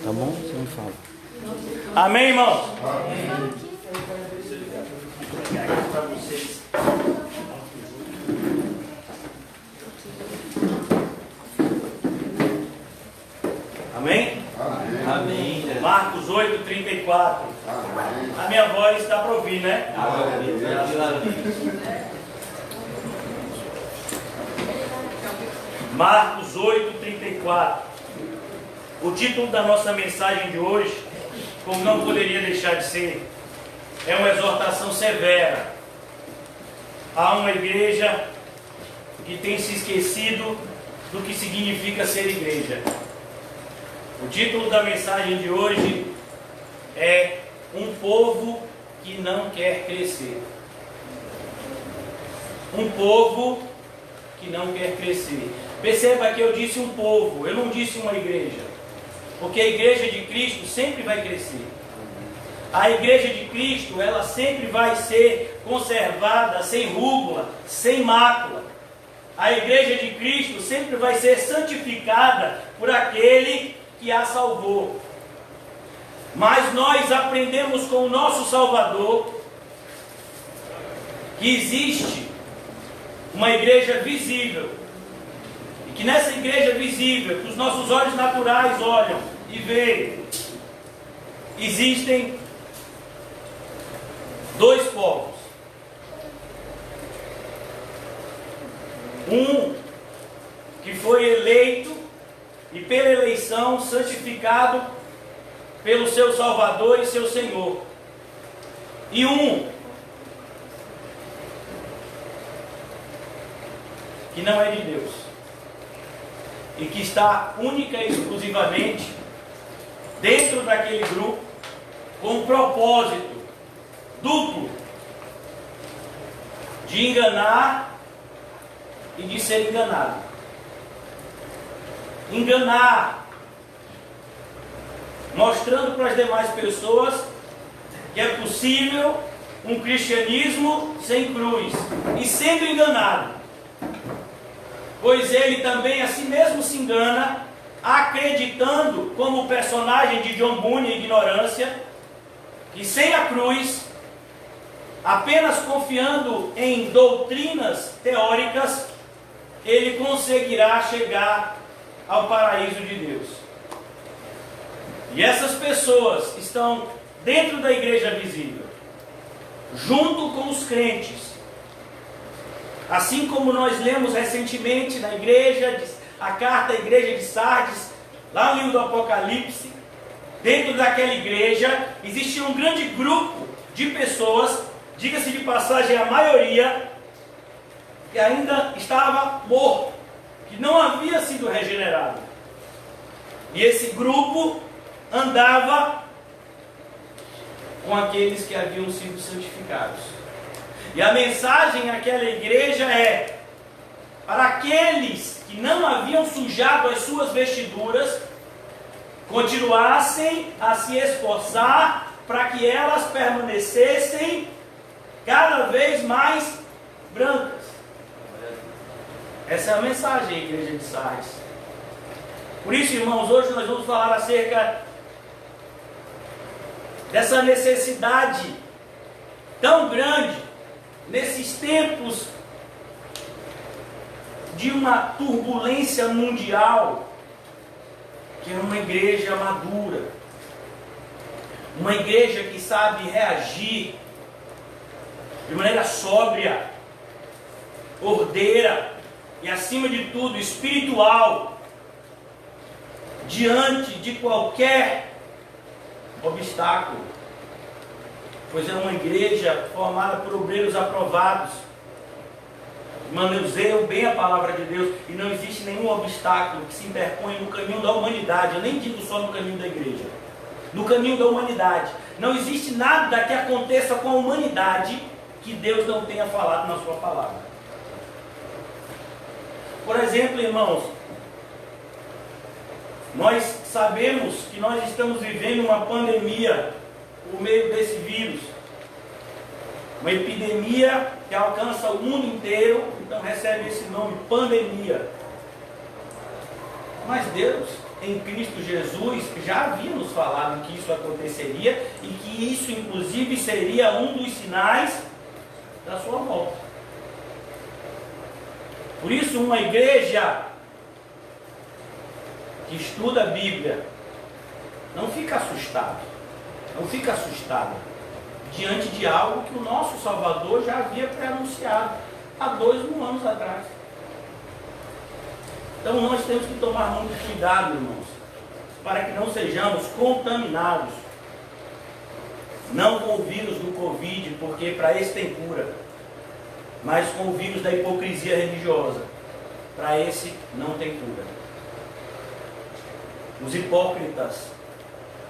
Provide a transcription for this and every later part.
Tá bom? Você me fala. Amém, irmãos? Amém. Amém? Amém. Marcos 8:34. A minha voz está para ouvir, né? Marcos 8:34. O título da nossa mensagem de hoje, como não poderia deixar de ser, é uma exortação severa a uma igreja que tem se esquecido do que significa ser igreja. O título da mensagem de hoje é Um povo que não quer crescer. Um povo que não quer crescer. Perceba que eu disse um povo, eu não disse uma igreja. Porque a igreja de Cristo sempre vai crescer. A igreja de Cristo, ela sempre vai ser conservada, sem rúgula, sem mácula. A igreja de Cristo sempre vai ser santificada por aquele que a salvou. Mas nós aprendemos com o nosso Salvador que existe uma igreja visível. E que nessa igreja visível, que os nossos olhos naturais olham e veem, existem dois povos. Um que foi eleito e pela eleição santificado pelo seu Salvador e seu Senhor. E um que não é de Deus e que está única e exclusivamente dentro daquele grupo com um propósito duplo de enganar e de ser enganado. Enganar, mostrando para as demais pessoas que é possível um cristianismo sem cruz, e sendo enganado, pois ele também a si mesmo se engana, acreditando, como o personagem de John Bunyan, Ignorância, que sem a cruz, apenas confiando em doutrinas teóricas, ele conseguirá chegar ao paraíso de Deus. E essas pessoas estão dentro da igreja visível, junto com os crentes. Assim como nós lemos recentemente na igreja, a carta à igreja de Sardes, lá no livro do Apocalipse, dentro daquela igreja existia um grande grupo de pessoas, diga-se de passagem, a maioria, que ainda estava morto, que não havia sido regenerado. E esse grupo andava com aqueles que haviam sido santificados. E a mensagem àquela igreja é: para aqueles que não haviam sujado as suas vestiduras, continuassem a se esforçar para que elas permanecessem cada vez mais brancas. Essa é a mensagem da igreja de Sardes. Por isso, irmãos, hoje nós vamos falar acerca dessa necessidade tão grande nesses tempos de uma turbulência mundial, que é uma igreja madura, uma igreja que sabe reagir de maneira sóbria, ordeira e, acima de tudo, espiritual, diante de qualquer obstáculo, pois é uma igreja formada por obreiros aprovados, manuseiam bem a palavra de Deus, e não existe nenhum obstáculo que se interpõe no caminho da humanidade. Eu nem digo só no caminho da igreja, no caminho da humanidade. Não existe nada que aconteça com a humanidade que Deus não tenha falado na sua palavra. Por exemplo, irmãos, nós sabemos que nós estamos vivendo uma pandemia por meio desse vírus. Uma epidemia que alcança o mundo inteiro, então recebe esse nome, pandemia. Mas Deus, em Cristo Jesus, já havia nos falado que isso aconteceria e que isso, inclusive, seria um dos sinais da sua volta. Por isso, uma igreja que estuda a Bíblia não fica assustada diante de algo que o nosso Salvador já havia pré-anunciado há 2.000 anos atrás. Então nós temos que tomar muito cuidado, irmãos, para que não sejamos contaminados, não com o vírus do Covid, porque para esse tem cura, mas com o vírus da hipocrisia religiosa, para esse não tem cura. Os hipócritas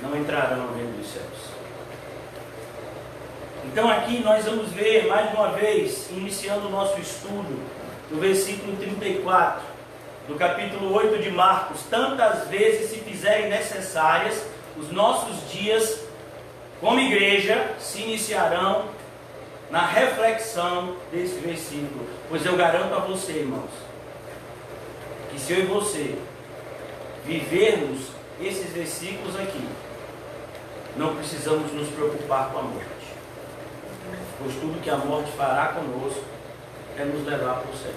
não entrarão no reino dos céus. Então aqui nós vamos ver mais uma vez, iniciando o nosso estudo, no versículo 34, do capítulo 8 de Marcos: tantas vezes se fizerem necessárias, os nossos dias como igreja se iniciarão na reflexão desse versículo. Pois eu garanto a você, irmãos, que se eu e você vivermos esses versículos aqui, não precisamos nos preocupar com a morte, pois tudo que a morte fará conosco é nos levar para o céu.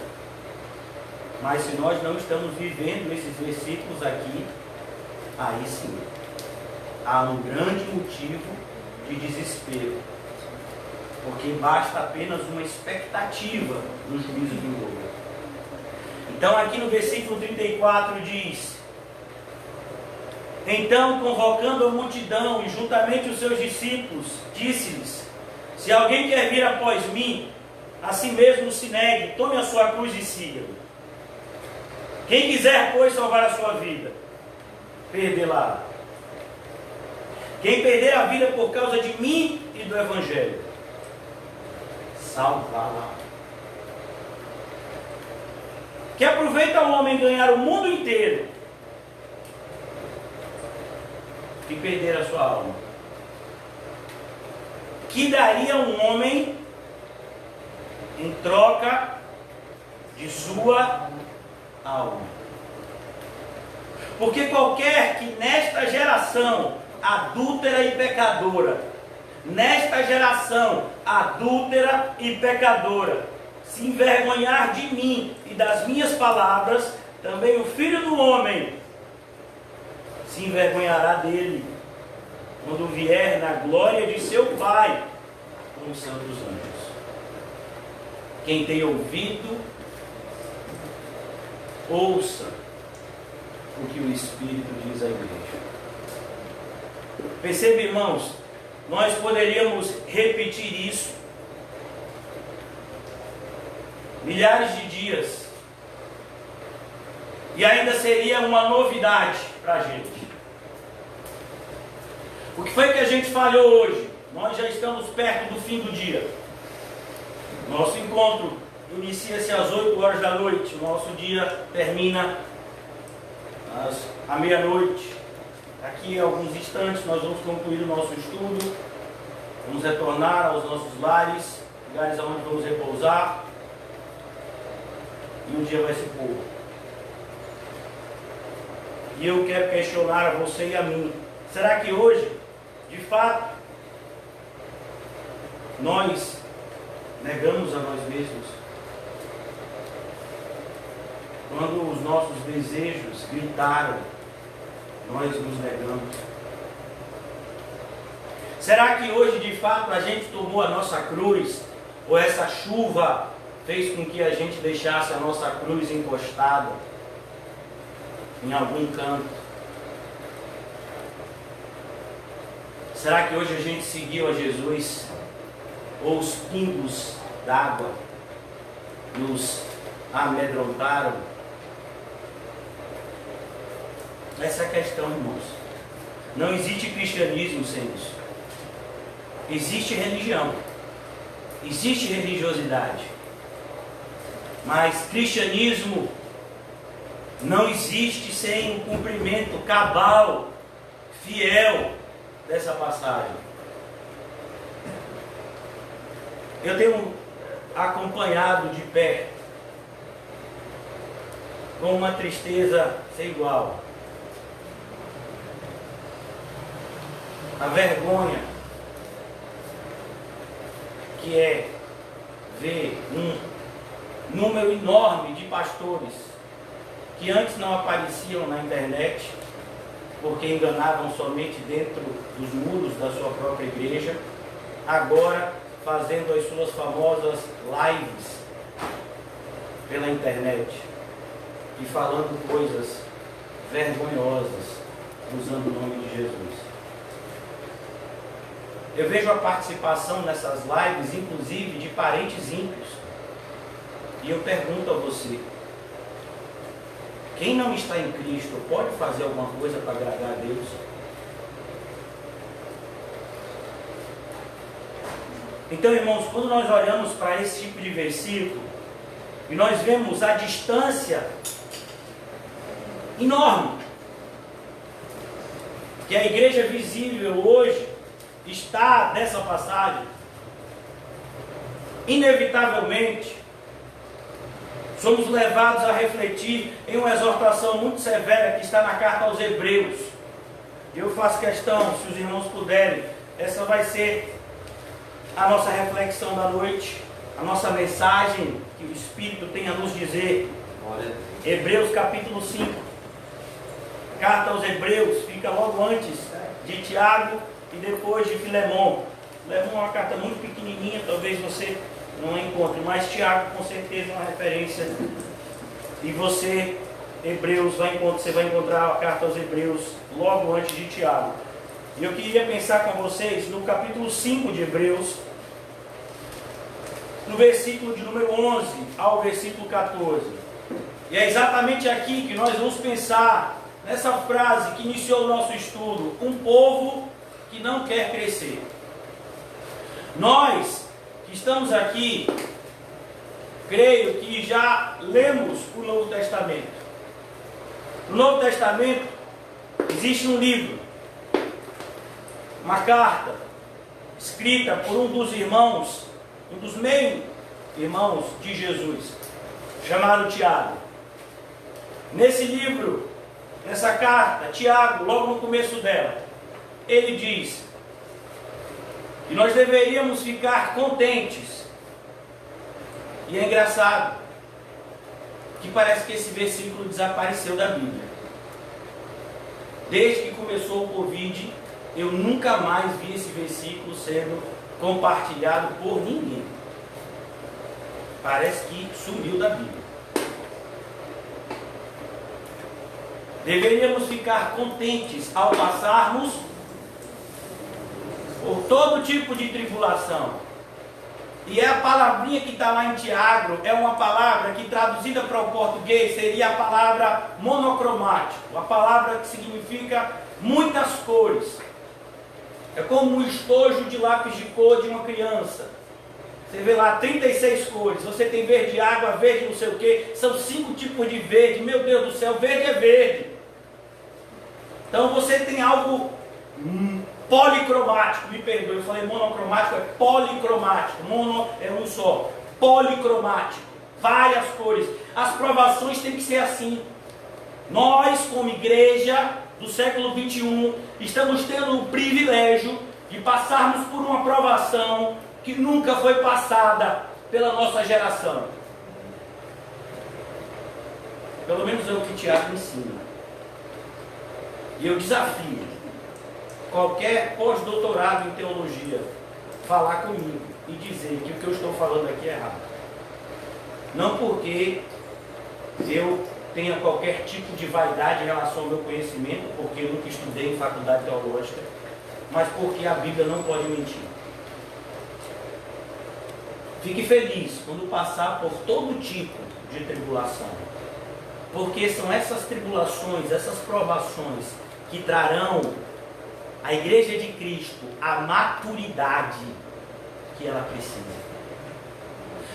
Mas se nós não estamos vivendo esses versículos aqui, aí sim há um grande motivo de desespero, porque basta apenas uma expectativa do juízo vindouro. Então aqui no versículo 34 diz: então, convocando a multidão e juntamente os seus discípulos, disse-lhes: se alguém quer vir após mim, a si mesmo se negue, tome a sua cruz e siga-me. Quem quiser, pois, salvar a sua vida, perdê-la. Quem perder a vida por causa de mim e do Evangelho, salvá-la. Que aproveita o homem ganhar o mundo inteiro e perder a sua alma? Que daria um homem em troca de sua alma? Porque qualquer que nesta geração adúltera e pecadora, se envergonhar de mim e das minhas palavras, também o Filho do Homem se envergonhará dele, quando vier na glória de seu Pai com os santos anjos. Quem tem ouvido, ouça o que o Espírito diz à igreja. Perceba, irmãos, nós poderíamos repetir isso milhares de dias e ainda seria uma novidade para a gente. O que foi que a gente falhou hoje? Nós já estamos perto do fim do dia. Nosso encontro inicia-se às 8 horas da noite. O nosso dia termina à meia-noite. Aqui, em alguns instantes, nós vamos concluir o nosso estudo. Vamos retornar aos nossos lares, lugares onde vamos repousar. E o dia vai se pôr. E eu quero questionar a você e a mim: será que hoje, de fato, nós negamos a nós mesmos? Quando os nossos desejos gritaram, nós nos negamos. Será que hoje, de fato, a gente tomou a nossa cruz, ou essa chuva fez com que a gente deixasse a nossa cruz encostada em algum canto? Será que hoje a gente seguiu a Jesus, ou os pingos d'água nos amedrontaram? Essa é a questão, irmãos. Não existe cristianismo sem isso. Existe religião, existe religiosidade, mas cristianismo não existe sem o cumprimento cabal, fiel dessa passagem. Eu tenho acompanhado de perto, com uma tristeza sem igual, a vergonha que é ver um número enorme de pastores que antes não apareciam na internet, porque enganavam somente dentro dos muros da sua própria igreja, agora fazendo as suas famosas lives pela internet e falando coisas vergonhosas, usando o nome de Jesus. Eu vejo a participação nessas lives, inclusive de parentes ímpios, e eu pergunto a você: quem não está em Cristo pode fazer alguma coisa para agradar a Deus? Então, irmãos, quando nós olhamos para esse tipo de versículo e nós vemos a distância enorme que a igreja visível hoje está dessa passagem, inevitavelmente somos levados a refletir em uma exortação muito severa que está na carta aos Hebreus. Eu faço questão, se os irmãos puderem, essa vai ser a nossa reflexão da noite, a nossa mensagem que o Espírito tem a nos dizer. Hebreus capítulo 5, carta aos Hebreus, fica logo antes de Tiago e depois de Filemon. Filemon é uma carta muito pequenininha, talvez você não a encontre, mas Tiago com certeza é uma referência. E você, Hebreus, você vai encontrar a carta aos Hebreus logo antes de Tiago. E eu queria pensar com vocês no capítulo 5 de Hebreus, no versículo de número 11 ao versículo 14. E é exatamente aqui que nós vamos pensar nessa frase que iniciou o nosso estudo: um povo que não quer crescer. Nós que estamos aqui, creio que já lemos o Novo Testamento. No Novo Testamento existe um livro, uma carta, escrita por um dos irmãos, um dos meio-irmãos de Jesus, chamado Tiago. Nesse livro, nessa carta, Tiago, logo no começo dela, ele diz que nós deveríamos ficar contentes. E é engraçado que parece que esse versículo desapareceu da Bíblia. Desde que começou o Covid, eu nunca mais vi esse versículo sendo compartilhado por ninguém. Parece que sumiu da Bíblia. Deveríamos ficar contentes ao passarmos por todo tipo de tribulação. E é a palavrinha que está lá em Tiago, é uma palavra que traduzida para o português seria a palavra monocromático, a palavra que significa muitas cores. É como um estojo de lápis de cor de uma criança. Você vê lá 36 cores, você tem verde água, verde não sei o que, são 5 tipos de verde, meu Deus do céu, verde é verde. Então você tem algo policromático, me perdoe, eu falei monocromático, é policromático, mono é um só, policromático, várias cores. As provações têm que ser assim. Nós, como igreja do século 21, estamos tendo o privilégio de passarmos por uma provação que nunca foi passada pela nossa geração. Pelo menos é o que Tiago ensina. E eu desafio qualquer pós-doutorado em teologia falar comigo e dizer que o que eu estou falando aqui é errado. Não porque eu tenha qualquer tipo de vaidade em relação ao meu conhecimento, porque eu nunca estudei em faculdade teológica, mas porque a Bíblia não pode mentir. Fique feliz quando passar por todo tipo de tribulação, porque são essas tribulações, essas provações que trarão à Igreja de Cristo a maturidade que ela precisa.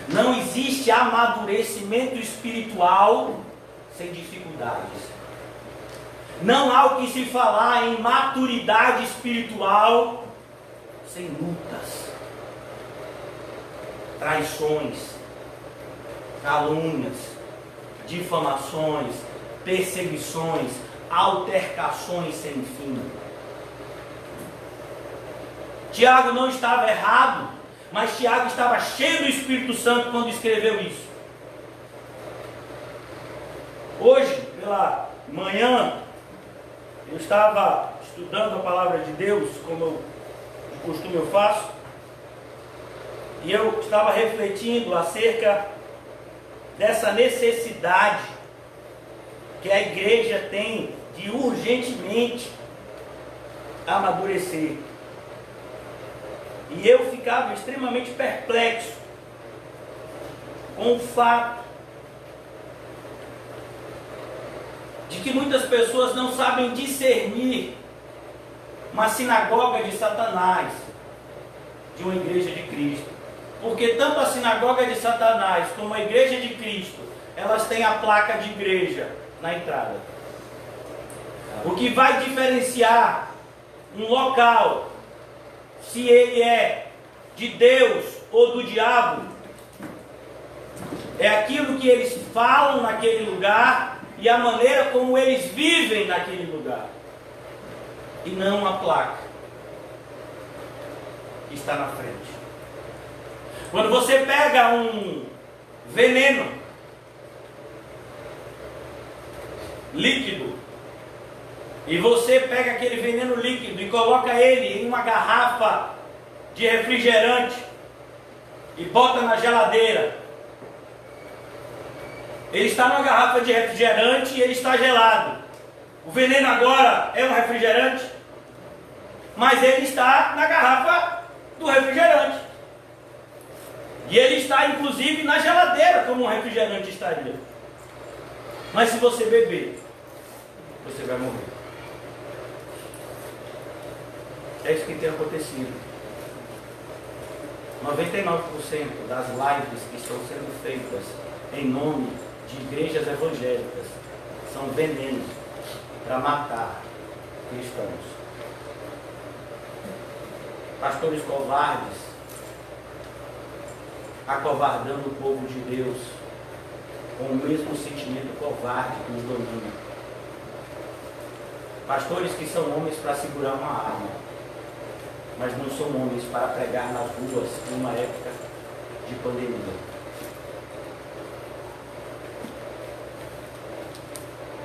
Não existe amadurecimento espiritual sem dificuldades. Não há o que se falar em maturidade espiritual sem lutas. traições, calúnias, difamações, perseguições, altercações sem fim. Tiago não estava errado, mas Tiago estava cheio do Espírito Santo quando escreveu isso. Hoje, pela manhã, eu estava estudando a palavra de Deus, como de costume eu faço, e eu estava refletindo acerca dessa necessidade que a igreja tem de urgentemente amadurecer. E eu ficava extremamente perplexo com o fato de que muitas pessoas não sabem discernir uma sinagoga de Satanás de uma igreja de Cristo. Porque tanto a sinagoga de Satanás como a igreja de Cristo, elas têm a placa de igreja na entrada. O que vai diferenciar um local, se ele é de Deus ou do diabo, é aquilo que eles falam naquele lugar e a maneira como eles vivem naquele lugar, e não a placa que está na frente. Quando você pega um veneno líquido, e você pega aquele veneno líquido e coloca ele em uma garrafa de refrigerante e bota na geladeira, ele está numa garrafa de refrigerante e ele está gelado. O veneno agora é um refrigerante, mas ele está na garrafa do refrigerante. E ele está inclusive na geladeira como um refrigerante estaria. Mas se você beber, você vai morrer. É isso que tem acontecido. 99% das lives que estão sendo feitas em nome de igrejas evangélicas são venenos para matar cristãos. Pastores covardes acovardando o povo de Deus com o mesmo sentimento covarde que nos domina. Pastores que são homens para segurar uma arma, mas não são homens para pregar nas ruas em uma época de pandemia.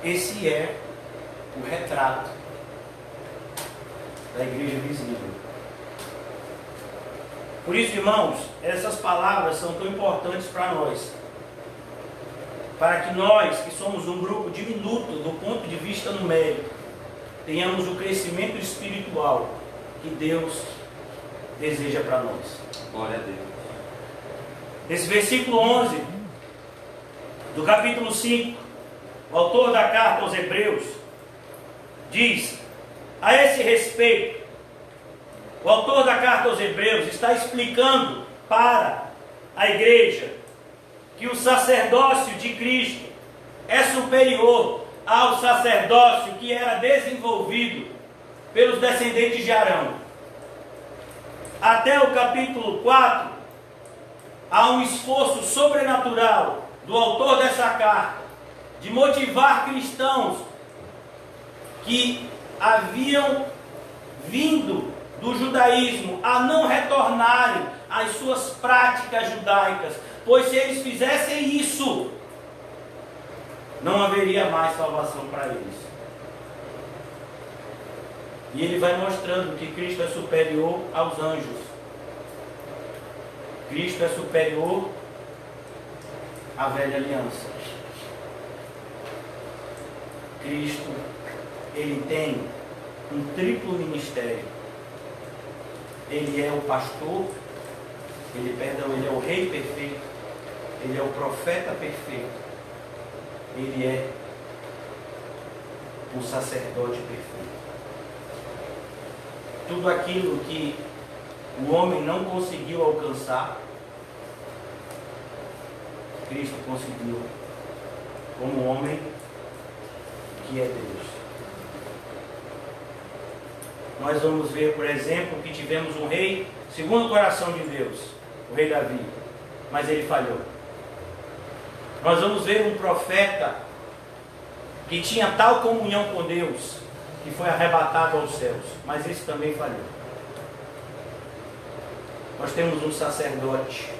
Esse é o retrato da igreja visível. Por isso, irmãos, essas palavras são tão importantes para nós. Para que nós, que somos um grupo diminuto do ponto de vista numérico, tenhamos o crescimento espiritual que Deus deseja para nós. Glória a Deus. Esse versículo 11 do capítulo 5, o autor da carta aos Hebreus diz: a esse respeito, o autor da carta aos Hebreus está explicando para a igreja que o sacerdócio de Cristo é superior ao sacerdócio que era desenvolvido pelos descendentes de Arão. Até o capítulo 4, há um esforço sobrenatural do autor dessa carta de motivar cristãos que haviam vindo do judaísmo a não retornarem às suas práticas judaicas, pois se eles fizessem isso, não haveria mais salvação para eles. E ele vai mostrando que Cristo é superior aos anjos. Cristo é superior à velha aliança. Cristo, ele tem um triplo ministério. Ele é o pastor, ele é o rei perfeito, ele é o profeta perfeito, ele é o sacerdote perfeito. Tudo aquilo que o homem não conseguiu alcançar, Cristo conseguiu, como homem que é Deus. Nós vamos ver, por exemplo, que tivemos um rei segundo o coração de Deus, o rei Davi. mas ele falhou. Nós vamos ver um profeta que tinha tal comunhão com Deus, que foi arrebatado aos céus, mas esse também falhou. Nós temos um sacerdote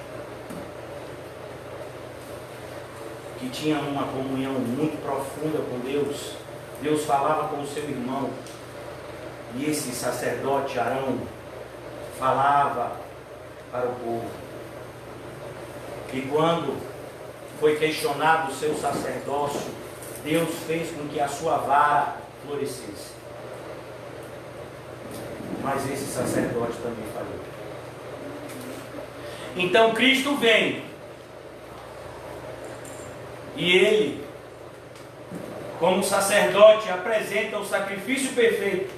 que tinha uma comunhão muito profunda com Deus. Deus falava com o seu irmão, e esse sacerdote Arão falava para o povo. E quando foi questionado o seu sacerdócio, Deus fez com que a sua vara florescesse. Mas esse sacerdote também falhou. Então Cristo vem, e ele, como sacerdote, apresenta o sacrifício perfeito,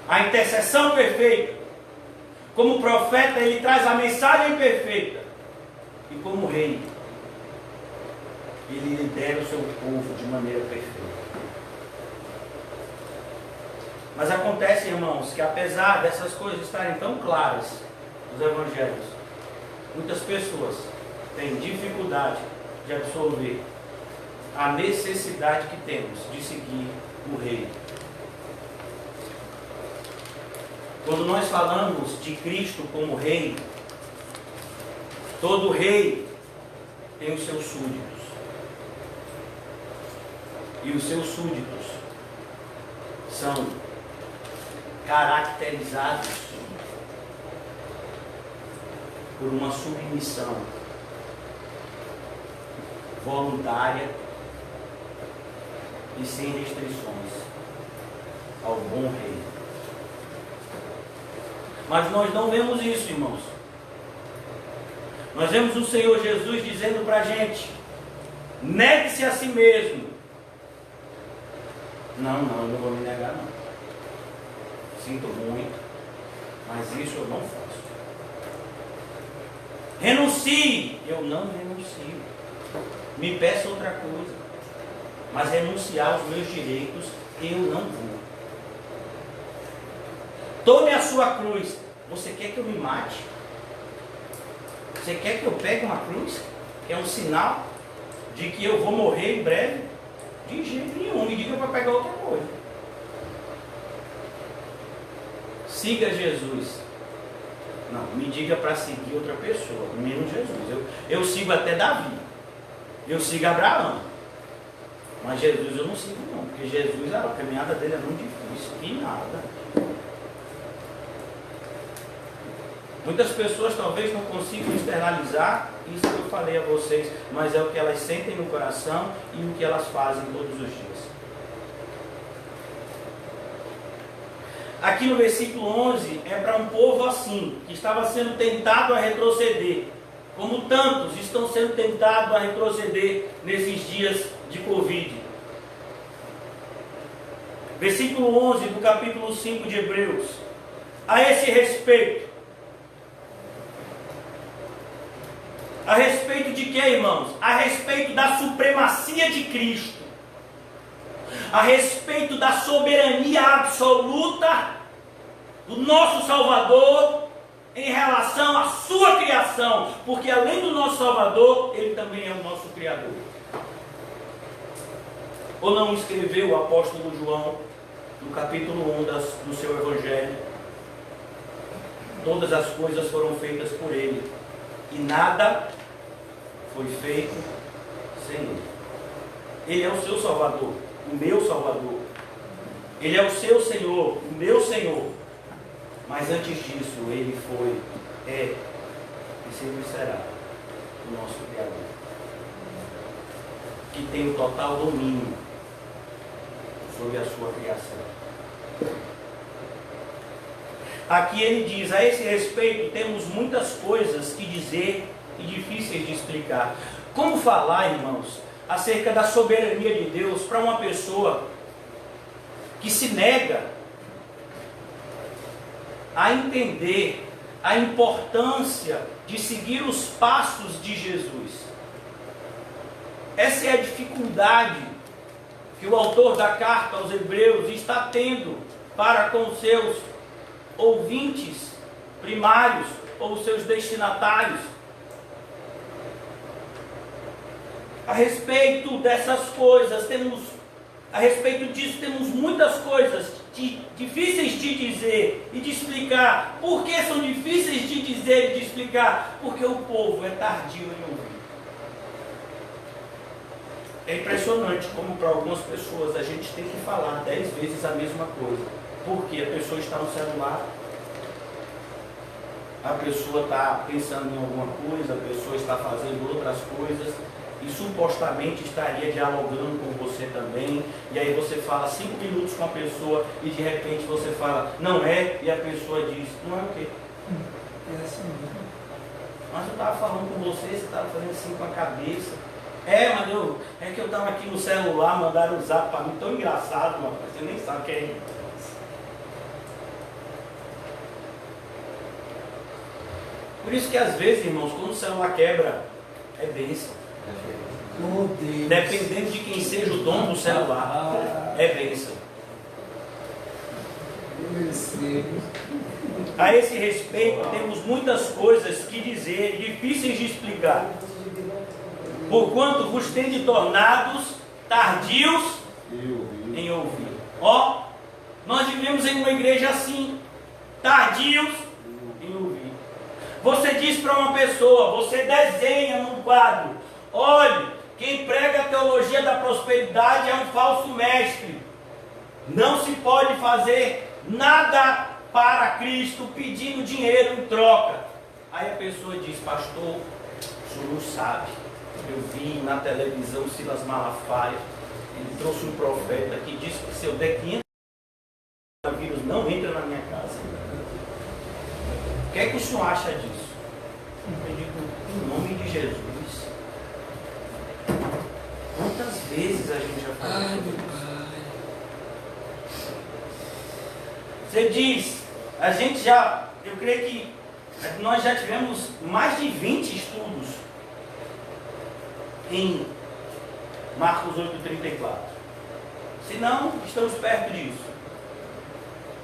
a intercessão perfeita. Como profeta, ele traz a mensagem perfeita. E como rei, ele lidera o seu povo de maneira perfeita. Mas acontece, irmãos, que apesar dessas coisas estarem tão claras nos evangelhos, muitas pessoas têm dificuldade de absorver a necessidade que temos de seguir o rei. Quando nós falamos de Cristo como rei, todo rei tem os seus súditos. E os seus súditos são caracterizados por uma submissão voluntária e sem restrições ao bom rei. Mas nós não vemos isso, irmãos. Nós vemos o Senhor Jesus dizendo para a gente: negue-se a si mesmo. Não, eu não vou me negar, não. Sinto muito, mas isso eu não faço. Renuncie. Eu não renuncio. Me peça outra coisa. Mas renunciar aos meus direitos, eu não vou. Tome a sua cruz. Você quer que eu me mate? Você quer que eu pegue uma cruz? Que é um sinal de que eu vou morrer em breve? De jeito nenhum. Me diga para pegar outra coisa. Siga Jesus. Não, me diga para seguir outra pessoa, menos Jesus. Eu sigo até Davi. Eu sigo Abraão. Mas Jesus eu não sigo não. Porque Jesus, a caminhada dele é muito difícil. E nada. Muitas pessoas talvez não consigam externalizar isso que eu falei a vocês, mas é o que elas sentem no coração e o que elas fazem todos os dias. Aqui no versículo 11 é para um povo assim, que estava sendo tentado a retroceder, como tantos estão sendo tentados a retroceder nesses dias de Covid. Versículo 11 do capítulo 5 de Hebreus. A esse respeito, a respeito de quê, irmãos? A respeito da supremacia de Cristo. A respeito da soberania absoluta do nosso Salvador em relação à sua criação. Porque além do nosso Salvador, Ele também é o nosso Criador. Ou não escreveu o apóstolo João, no capítulo 1 do seu Evangelho: todas as coisas foram feitas por Ele, e nada foi feito sem Ele. Ele é o seu Salvador, o meu Salvador. Ele é o seu Senhor, o meu Senhor. Mas antes disso, Ele foi, é e sempre será o nosso Criador, que tem o total domínio sobre a sua criação. Aqui ele diz: a esse respeito temos muitas coisas que dizer e difíceis de explicar. Como falar, irmãos, acerca da soberania de Deus para uma pessoa que se nega a entender a importância de seguir os passos de Jesus? Essa é a dificuldade que o autor da carta aos Hebreus está tendo para com seus ouvintes primários, ou os seus destinatários. A respeito dessas coisas, a respeito disso, temos muitas coisas difíceis de dizer e de explicar. Por que são difíceis de dizer e de explicar? Porque o povo é tardio em ouvir. É impressionante como para algumas pessoas a gente tem que falar 10 vezes a mesma coisa. Porque a pessoa está no celular, a pessoa está pensando em alguma coisa, a pessoa está fazendo outras coisas e supostamente estaria dialogando com você também, e aí você fala 5 minutos com a pessoa e de repente você fala, não é, e a pessoa diz, não é o quê? É assim mesmo. Mas eu estava falando com você estava fazendo assim com a cabeça. É que eu estava aqui no celular, mandaram um zap para mim, tão engraçado, mano, você nem sabe o que é. Por isso que às vezes, irmãos, quando o celular quebra, é bênção. Oh, Deus. Dependendo de quem seja o dono do celular, é bênção. A esse respeito, temos muitas coisas que dizer, difíceis de explicar. Porquanto vos tende tornados tardios em ouvir. Ó, nós vivemos em uma igreja assim, tardios em ouvir. Você diz para uma pessoa, você desenha num quadro, olhe, quem prega a teologia da prosperidade é um falso mestre. Não se pode fazer nada para Cristo pedindo dinheiro em troca. Aí a pessoa diz, pastor, o senhor não sabe. Eu vi na televisão Silas Malafaia, ele trouxe um profeta que disse que se eu der 500 vírus não entra na minha casa. O que é que o senhor acha disso? Eu digo, em nome de Jesus. Quantas vezes a gente já falou sobre isso? Você diz, eu creio que nós já tivemos mais de 20 estudos em Marcos 8,34. Se não, estamos perto disso.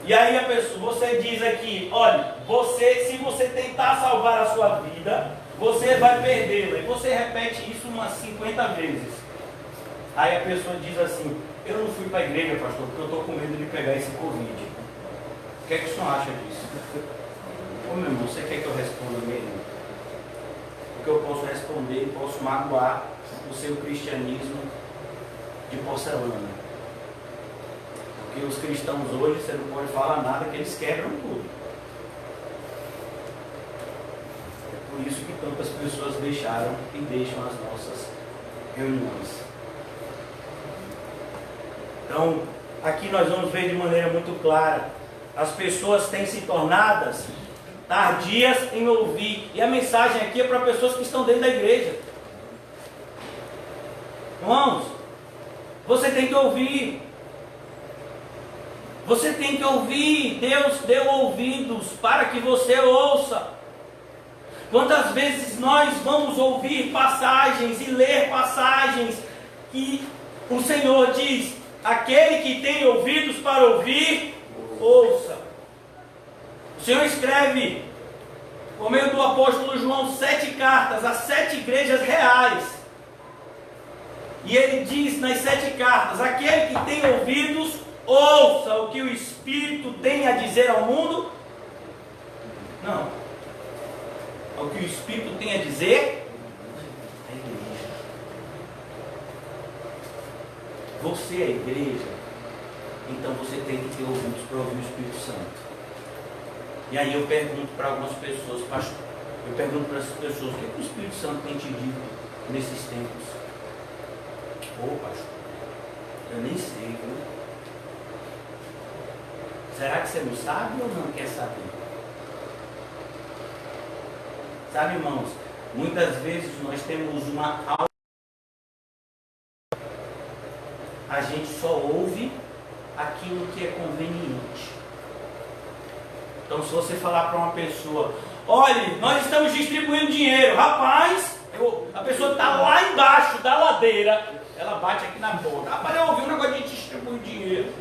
E aí a pessoa, você diz aqui, olha, se você tentar salvar a sua vida, você vai perdê-la. E você repete isso umas 50 vezes. Aí a pessoa diz assim, eu não fui para a igreja, pastor, porque eu estou com medo de pegar esse Covid. O que é que o senhor acha disso? Ô meu irmão, você quer que eu responda mesmo? Porque eu posso responder e posso magoar o seu cristianismo de porcelana. Porque os cristãos hoje, você não pode falar nada que eles quebram tudo. É por isso que tantas pessoas deixaram e deixam as nossas reuniões. Então, aqui nós vamos ver de maneira muito clara, as pessoas têm se tornadas tardias em ouvir, e a mensagem aqui é para pessoas que estão dentro da igreja. Irmãos, você tem que ouvir. Você tem que ouvir. Deus deu ouvidos para que você ouça. Quantas vezes nós vamos ouvir passagens e ler passagens que o Senhor diz, aquele que tem ouvidos para ouvir, ouça. O Senhor escreve, por meio do apóstolo João, 7 cartas a 7 igrejas reais. E ele diz nas 7 cartas, aquele que tem ouvidos, ouça o que o Espírito tem a dizer ao mundo. Não. O que o Espírito tem a dizer à igreja. Você é a igreja, então você tem que ter ouvidos para ouvir o Espírito Santo. E aí eu pergunto para algumas pessoas, pastor, eu pergunto para essas pessoas, o que o Espírito Santo tem te dito nesses tempos? Ô pastor, eu nem sei, viu? Será que você não sabe ou não quer saber? Sabe, irmãos, muitas vezes nós temos uma aula, a gente só ouve aquilo que é conveniente. Então, se você falar para uma pessoa, olha, nós estamos distribuindo dinheiro, rapaz, a pessoa está lá embaixo da ladeira, ela bate aqui na porta, rapaz, eu ouvi um negócio de distribuir dinheiro,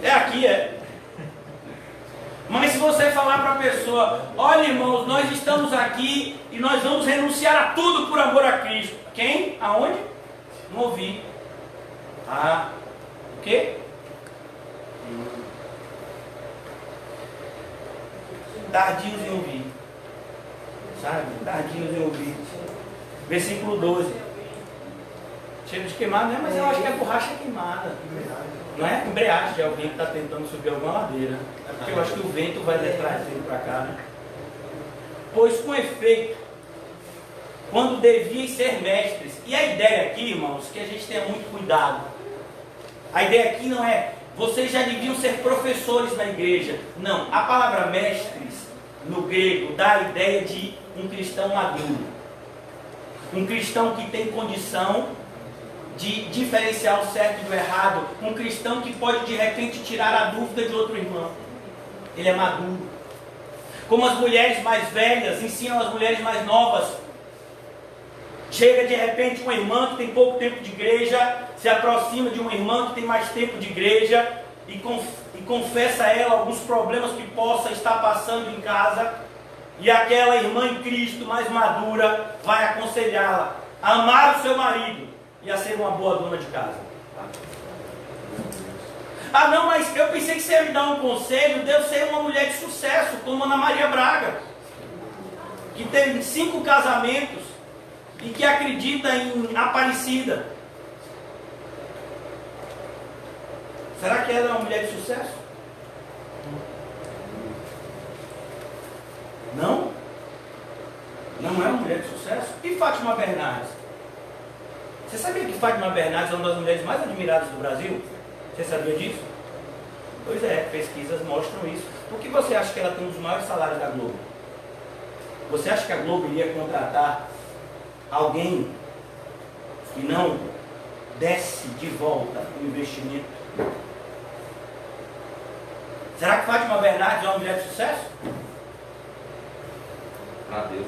é aqui, é. Mas se você falar para a pessoa, olha irmãos, nós estamos aqui e nós vamos renunciar a tudo por amor a Cristo. Quem? Aonde? Não ouvi. Ah, o quê? Tardios em ouvir. Sabe? Tardios em ouvir. Versículo 12. Cheiro de queimado, né? Mas eu acho que é borracha queimada. Não é embreagem de alguém que está tentando subir alguma ladeira. É porque eu acho que o vento vai trazendo para cá, né? Pois com efeito, quando deviam ser mestres. E a ideia aqui, irmãos, que a gente tenha muito cuidado. A ideia aqui não é, vocês já deviam ser professores na igreja. Não, a palavra mestres, no grego, dá a ideia de um cristão maduro. Um cristão que tem condição de diferenciar o certo do errado. Um cristão que pode de repente tirar a dúvida de outro irmão. Ele é maduro. Como as mulheres mais velhas ensinam as mulheres mais novas. Chega de repente uma irmã que tem pouco tempo de igreja, se aproxima de uma irmã que tem mais tempo de igreja e confessa a ela alguns problemas que possa estar passando em casa. E aquela irmã em Cristo mais madura vai aconselhá-la a amar o seu marido e a ser uma boa dona de casa. Ah não, mas eu pensei que você ia me dar um conselho de eu ser uma mulher de sucesso, como Ana Maria Braga, que teve 5 casamentos e que acredita em Aparecida. Será que ela é uma mulher de sucesso? Não? Não é uma mulher de sucesso? E Fátima Bernardes? Você sabia que Fátima Bernardes é uma das mulheres mais admiradas do Brasil? Você sabia disso? Pois é, pesquisas mostram isso. Por que você acha que ela tem um dos maiores salários da Globo? Você acha que a Globo iria contratar alguém que não desse de volta o investimento? Será que Fátima Bernardes é uma mulher de sucesso? Ah, Deus.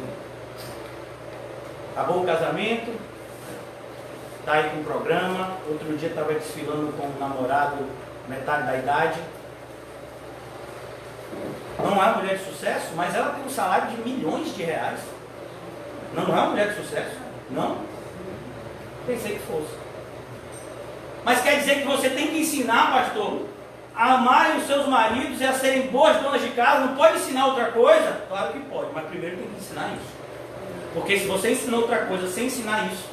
Acabou o casamento, está aí com o programa. Outro dia estava desfilando com um namorado, metade da idade. Não é uma mulher de sucesso, mas ela tem um salário de milhões de reais. Não é uma mulher de sucesso? Não? Pensei que fosse. Mas quer dizer que você tem que ensinar, pastor, a amarem os seus maridos e a serem boas donas de casa? Não pode ensinar outra coisa? Claro que pode, mas primeiro tem que ensinar isso. Porque se você ensinar outra coisa sem ensinar isso,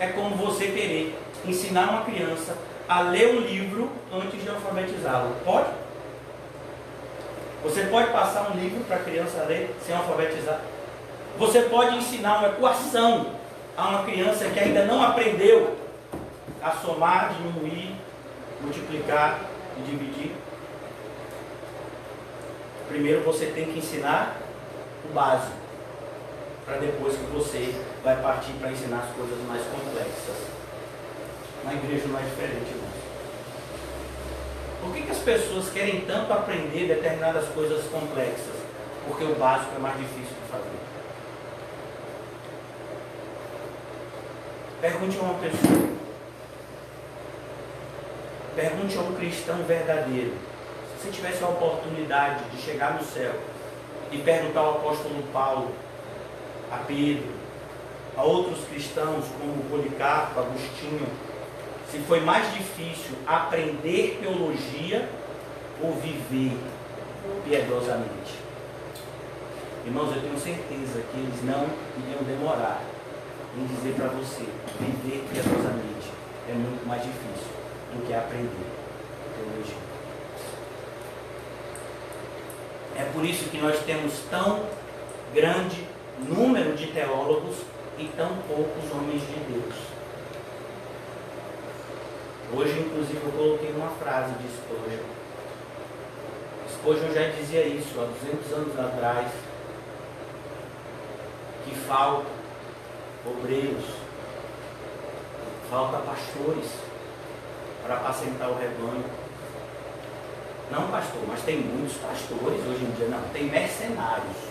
é como você querer ensinar uma criança a ler um livro antes de alfabetizá-la. Pode? Você pode passar um livro para a criança ler sem alfabetizar? Você pode ensinar uma equação a uma criança que ainda não aprendeu a somar, diminuir, multiplicar e dividir? Primeiro você tem que ensinar o básico, para depois que você vai partir para ensinar as coisas mais complexas. Na igreja não é diferente, irmãos. Por que as pessoas querem tanto aprender determinadas coisas complexas? Porque o básico é mais difícil de fazer. Pergunte a uma pessoa. Pergunte a um cristão verdadeiro. Se você tivesse a oportunidade de chegar no céu e perguntar ao apóstolo Paulo, a Pedro, a outros cristãos como Policarpo, Agostinho, se foi mais difícil aprender teologia ou viver piedosamente. Irmãos, eu tenho certeza que eles não iriam demorar em dizer para você, viver piedosamente é muito mais difícil do que aprender teologia. É por isso que nós temos tão grande número de teólogos e tão poucos homens de Deus. Hoje, inclusive, eu coloquei uma frase de Spurgeon. Spurgeon já dizia isso há 200 anos atrás, que falta obreiros, falta pastores para apacentar o rebanho. Não pastor, mas tem muitos pastores hoje em dia. Não, tem mercenários.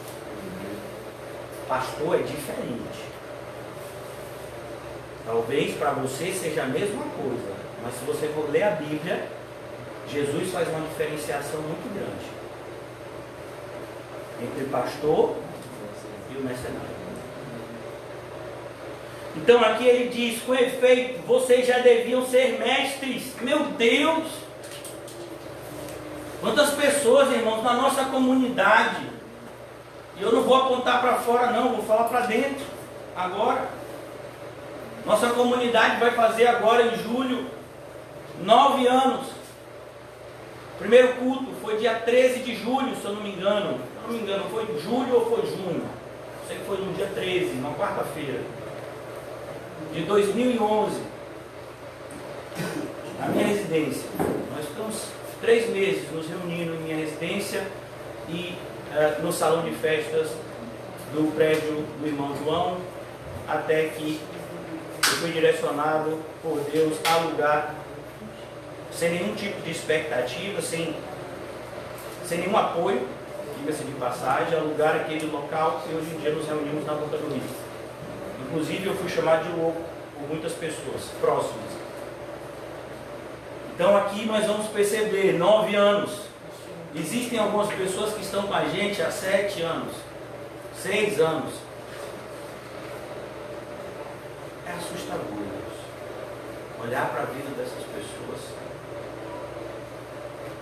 Pastor é diferente. Talvez para você seja a mesma coisa, mas se você for ler a Bíblia, Jesus faz uma diferenciação muito grande. entre pastor e o mercenário. Então aqui ele diz, com efeito, vocês já deviam ser mestres. Meu Deus! Quantas pessoas, irmãos, na nossa comunidade, e eu não vou apontar para fora não, vou falar para dentro, agora. Nossa comunidade vai fazer agora em julho 9 anos. O primeiro culto foi dia 13 de julho, se eu não me engano. Se eu não me engano, foi julho ou foi junho? Sei que foi no dia 13, uma quarta-feira de 2011, na minha residência. Nós ficamos 3 meses nos reunindo em minha residência e no salão de festas do prédio do irmão João, até que eu fui direcionado por Deus a lugar sem nenhum tipo de expectativa, sem nenhum apoio, diga-se de passagem, alugar aquele local que hoje em dia nos reunimos na Boca do Rio. Inclusive eu fui chamado de louco por muitas pessoas próximas. Então aqui nós vamos perceber, 9 anos. Existem algumas pessoas que estão com a gente há 7 anos, 6 anos. É assustador, Deus, olhar para a vida dessas pessoas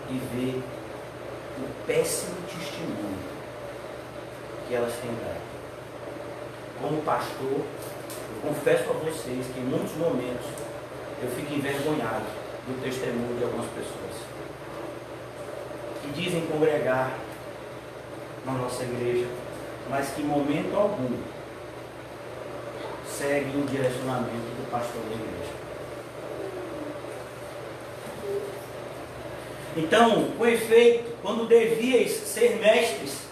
e ver o péssimo testemunho que elas têm dado. Como pastor, eu confesso a vocês que em muitos momentos eu fico envergonhado do testemunho de algumas pessoas que dizem congregar na nossa igreja, mas que em momento algum seguem o direcionamento do pastor da igreja. Então, com efeito, quando devíeis ser mestres,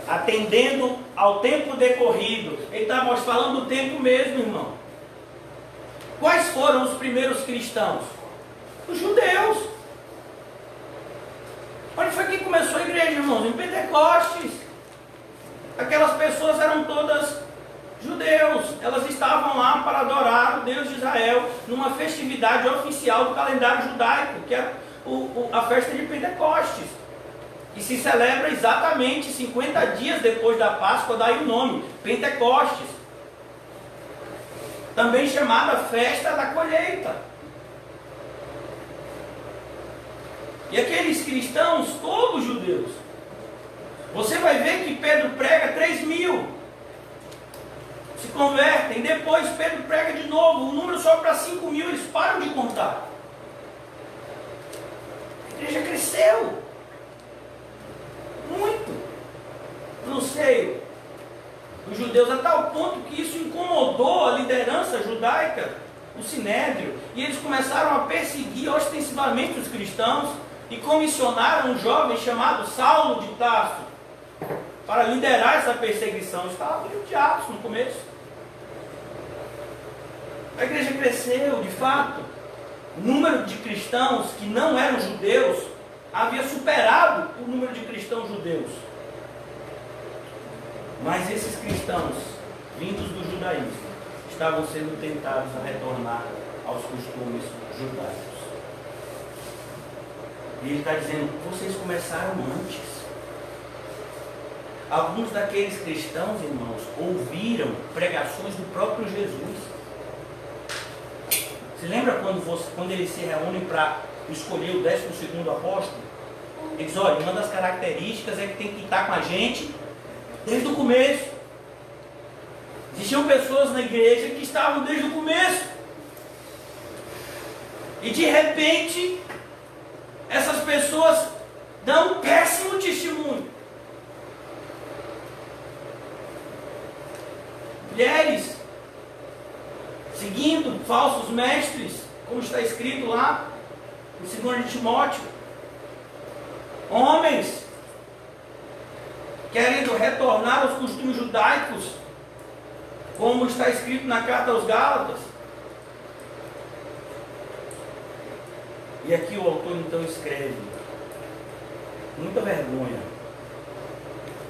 atendendo ao tempo decorrido, ele está falando do tempo mesmo, irmão. Quais foram os primeiros cristãos? Os judeus. Onde foi que começou a igreja, irmãos? Em Pentecostes. Aquelas pessoas eram todas judeus. Elas estavam lá para adorar o Deus de Israel numa festividade oficial do calendário judaico, que é a festa de Pentecostes, que se celebra exatamente 50 dias depois da Páscoa, daí o nome, Pentecostes. Também chamada festa da colheita. E aqueles cristãos, todos judeus, você vai ver que Pedro prega 3.000, se convertem, depois Pedro prega de novo, o número sobe para 5.000, eles param de contar. A igreja cresceu muito no seio dos judeus, a tal ponto que isso incomodou a liderança judaica, o Sinédrio, e eles começaram a perseguir ostensivamente os cristãos e comissionaram um jovem chamado Saulo de Tarso para liderar essa perseguição. Estava no livro de Atos no começo. A igreja cresceu, de fato. O número de cristãos que não eram judeus havia superado o número de cristãos judeus. Mas esses cristãos, vindos do judaísmo, estavam sendo tentados a retornar aos costumes judaicos. E ele está dizendo, vocês começaram antes. Alguns daqueles cristãos, irmãos, ouviram pregações do próprio Jesus. Você lembra quando eles se reúnem para escolher o 12º apóstolo? Eles dizem, olha, uma das características é que tem que estar com a gente desde o começo. Existiam pessoas na igreja que estavam desde o começo. E de repente, essas pessoas dão um péssimo testemunho. Mulheres seguindo falsos mestres, como está escrito lá em 2 de Timóteo. Homens querendo retornar aos costumes judaicos, como está escrito na carta aos Gálatas. E aqui o autor então escreve, muita vergonha,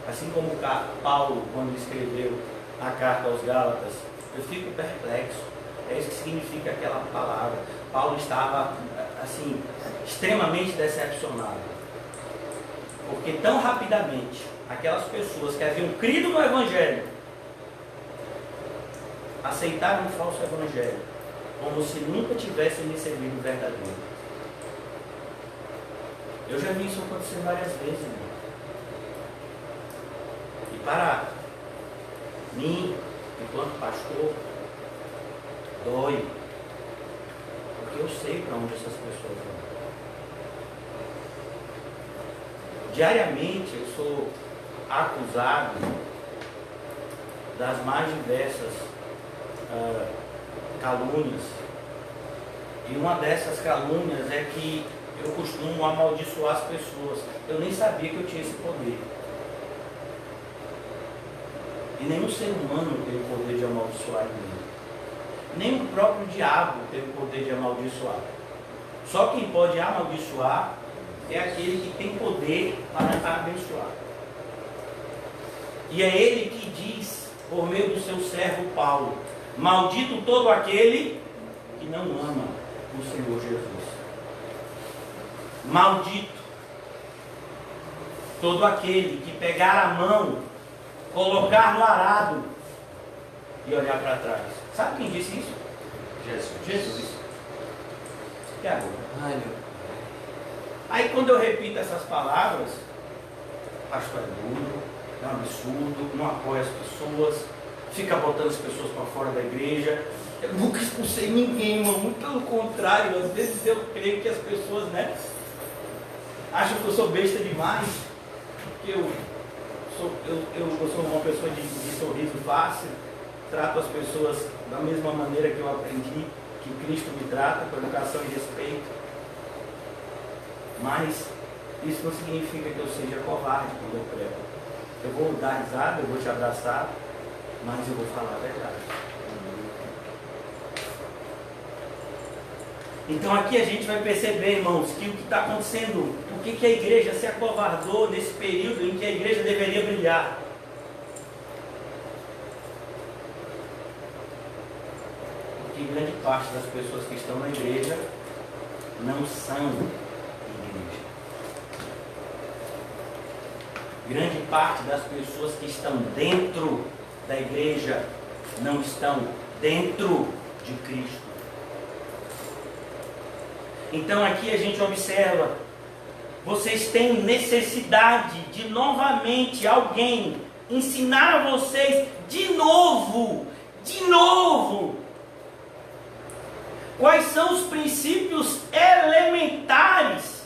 assim como Paulo, quando escreveu a carta aos Gálatas, eu fico perplexo. É isso que significa aquela palavra. Paulo estava, assim, extremamente decepcionado, porque tão rapidamente aquelas pessoas que haviam crido no Evangelho, aceitaram um falso Evangelho, como se nunca tivessem recebido o verdadeiro. Eu já vi isso acontecer várias vezes, irmão. E para mim, enquanto pastor, dói. Porque eu sei para onde essas pessoas vão. Diariamente eu sou acusado das mais diversas calúnias. E uma dessas calúnias é que eu costumo amaldiçoar as pessoas. Eu nem sabia que eu tinha esse poder. E nenhum ser humano tem o poder de amaldiçoar ninguém. Nem o próprio diabo tem o poder de amaldiçoar. Só quem pode amaldiçoar é aquele que tem poder para abençoar. E é ele que diz, por meio do seu servo Paulo: maldito todo aquele que não ama o Senhor Jesus. Maldito todo aquele que pegar a mão, colocar no arado e olhar para trás. Sabe quem disse isso? Jesus. E agora? Ai, meu. Aí quando eu repito essas palavras, pastor é duro, é um absurdo, não apoia as pessoas, fica botando as pessoas para fora da igreja. Eu nunca expulsei ninguém, irmão. Muito pelo contrário, às vezes eu creio que as pessoas, acham que eu sou besta demais, que eu sou uma pessoa de sorriso fácil, trato as pessoas da mesma maneira que eu aprendi que Cristo me trata, com educação e respeito. Mas isso não significa que eu seja covarde quando eu prego. Eu vou dar risada, eu vou te abraçar, mas eu vou falar a verdade. Então aqui a gente vai perceber, irmãos, que o que está acontecendo, por que a igreja se acovardou nesse período em que a igreja deveria brilhar? Porque grande parte das pessoas que estão na igreja não são igreja. Grande parte das pessoas que estão dentro da igreja não estão dentro de Cristo. Então aqui a gente observa, vocês têm necessidade de novamente alguém ensinar a vocês de novo, quais são os princípios elementares.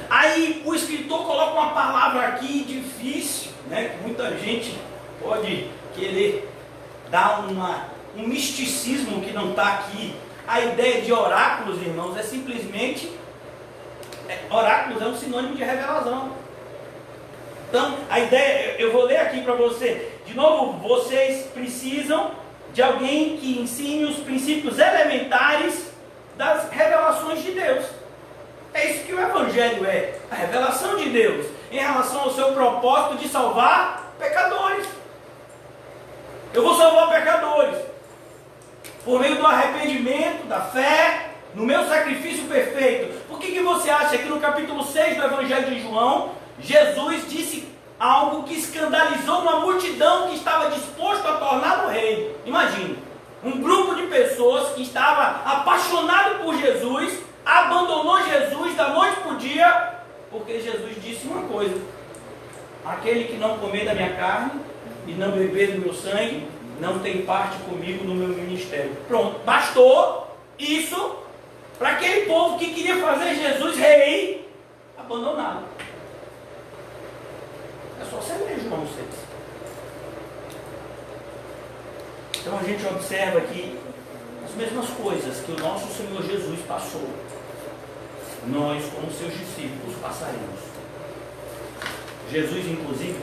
Aí o escritor coloca uma palavra aqui difícil, que muita gente pode querer dar um misticismo que não está aqui. A ideia de oráculos, irmãos, é simplesmente... oráculos é um sinônimo de revelação. Então, a ideia... Eu vou ler aqui para você. De novo, vocês precisam de alguém que ensine os princípios elementares das revelações de Deus. É isso que o Evangelho é. A revelação de Deus em relação ao seu propósito de salvar pecadores. Eu vou salvar pecadores por meio do arrependimento, da fé, no meu sacrifício perfeito. Por que você acha que no capítulo 6 do Evangelho de João, Jesus disse algo que escandalizou uma multidão que estava disposto a torná-lo rei? Imagine, um grupo de pessoas que estava apaixonado por Jesus, abandonou Jesus da noite para o dia, porque Jesus disse uma coisa: aquele que não comer da minha carne e não beber do meu sangue, não tem parte comigo no meu ministério. Pronto, bastou isso para aquele povo que queria fazer Jesus rei, abandonado. É só você ler João 6. Então a gente observa aqui as mesmas coisas que o nosso Senhor Jesus passou. Nós, como seus discípulos, passaremos. Jesus inclusive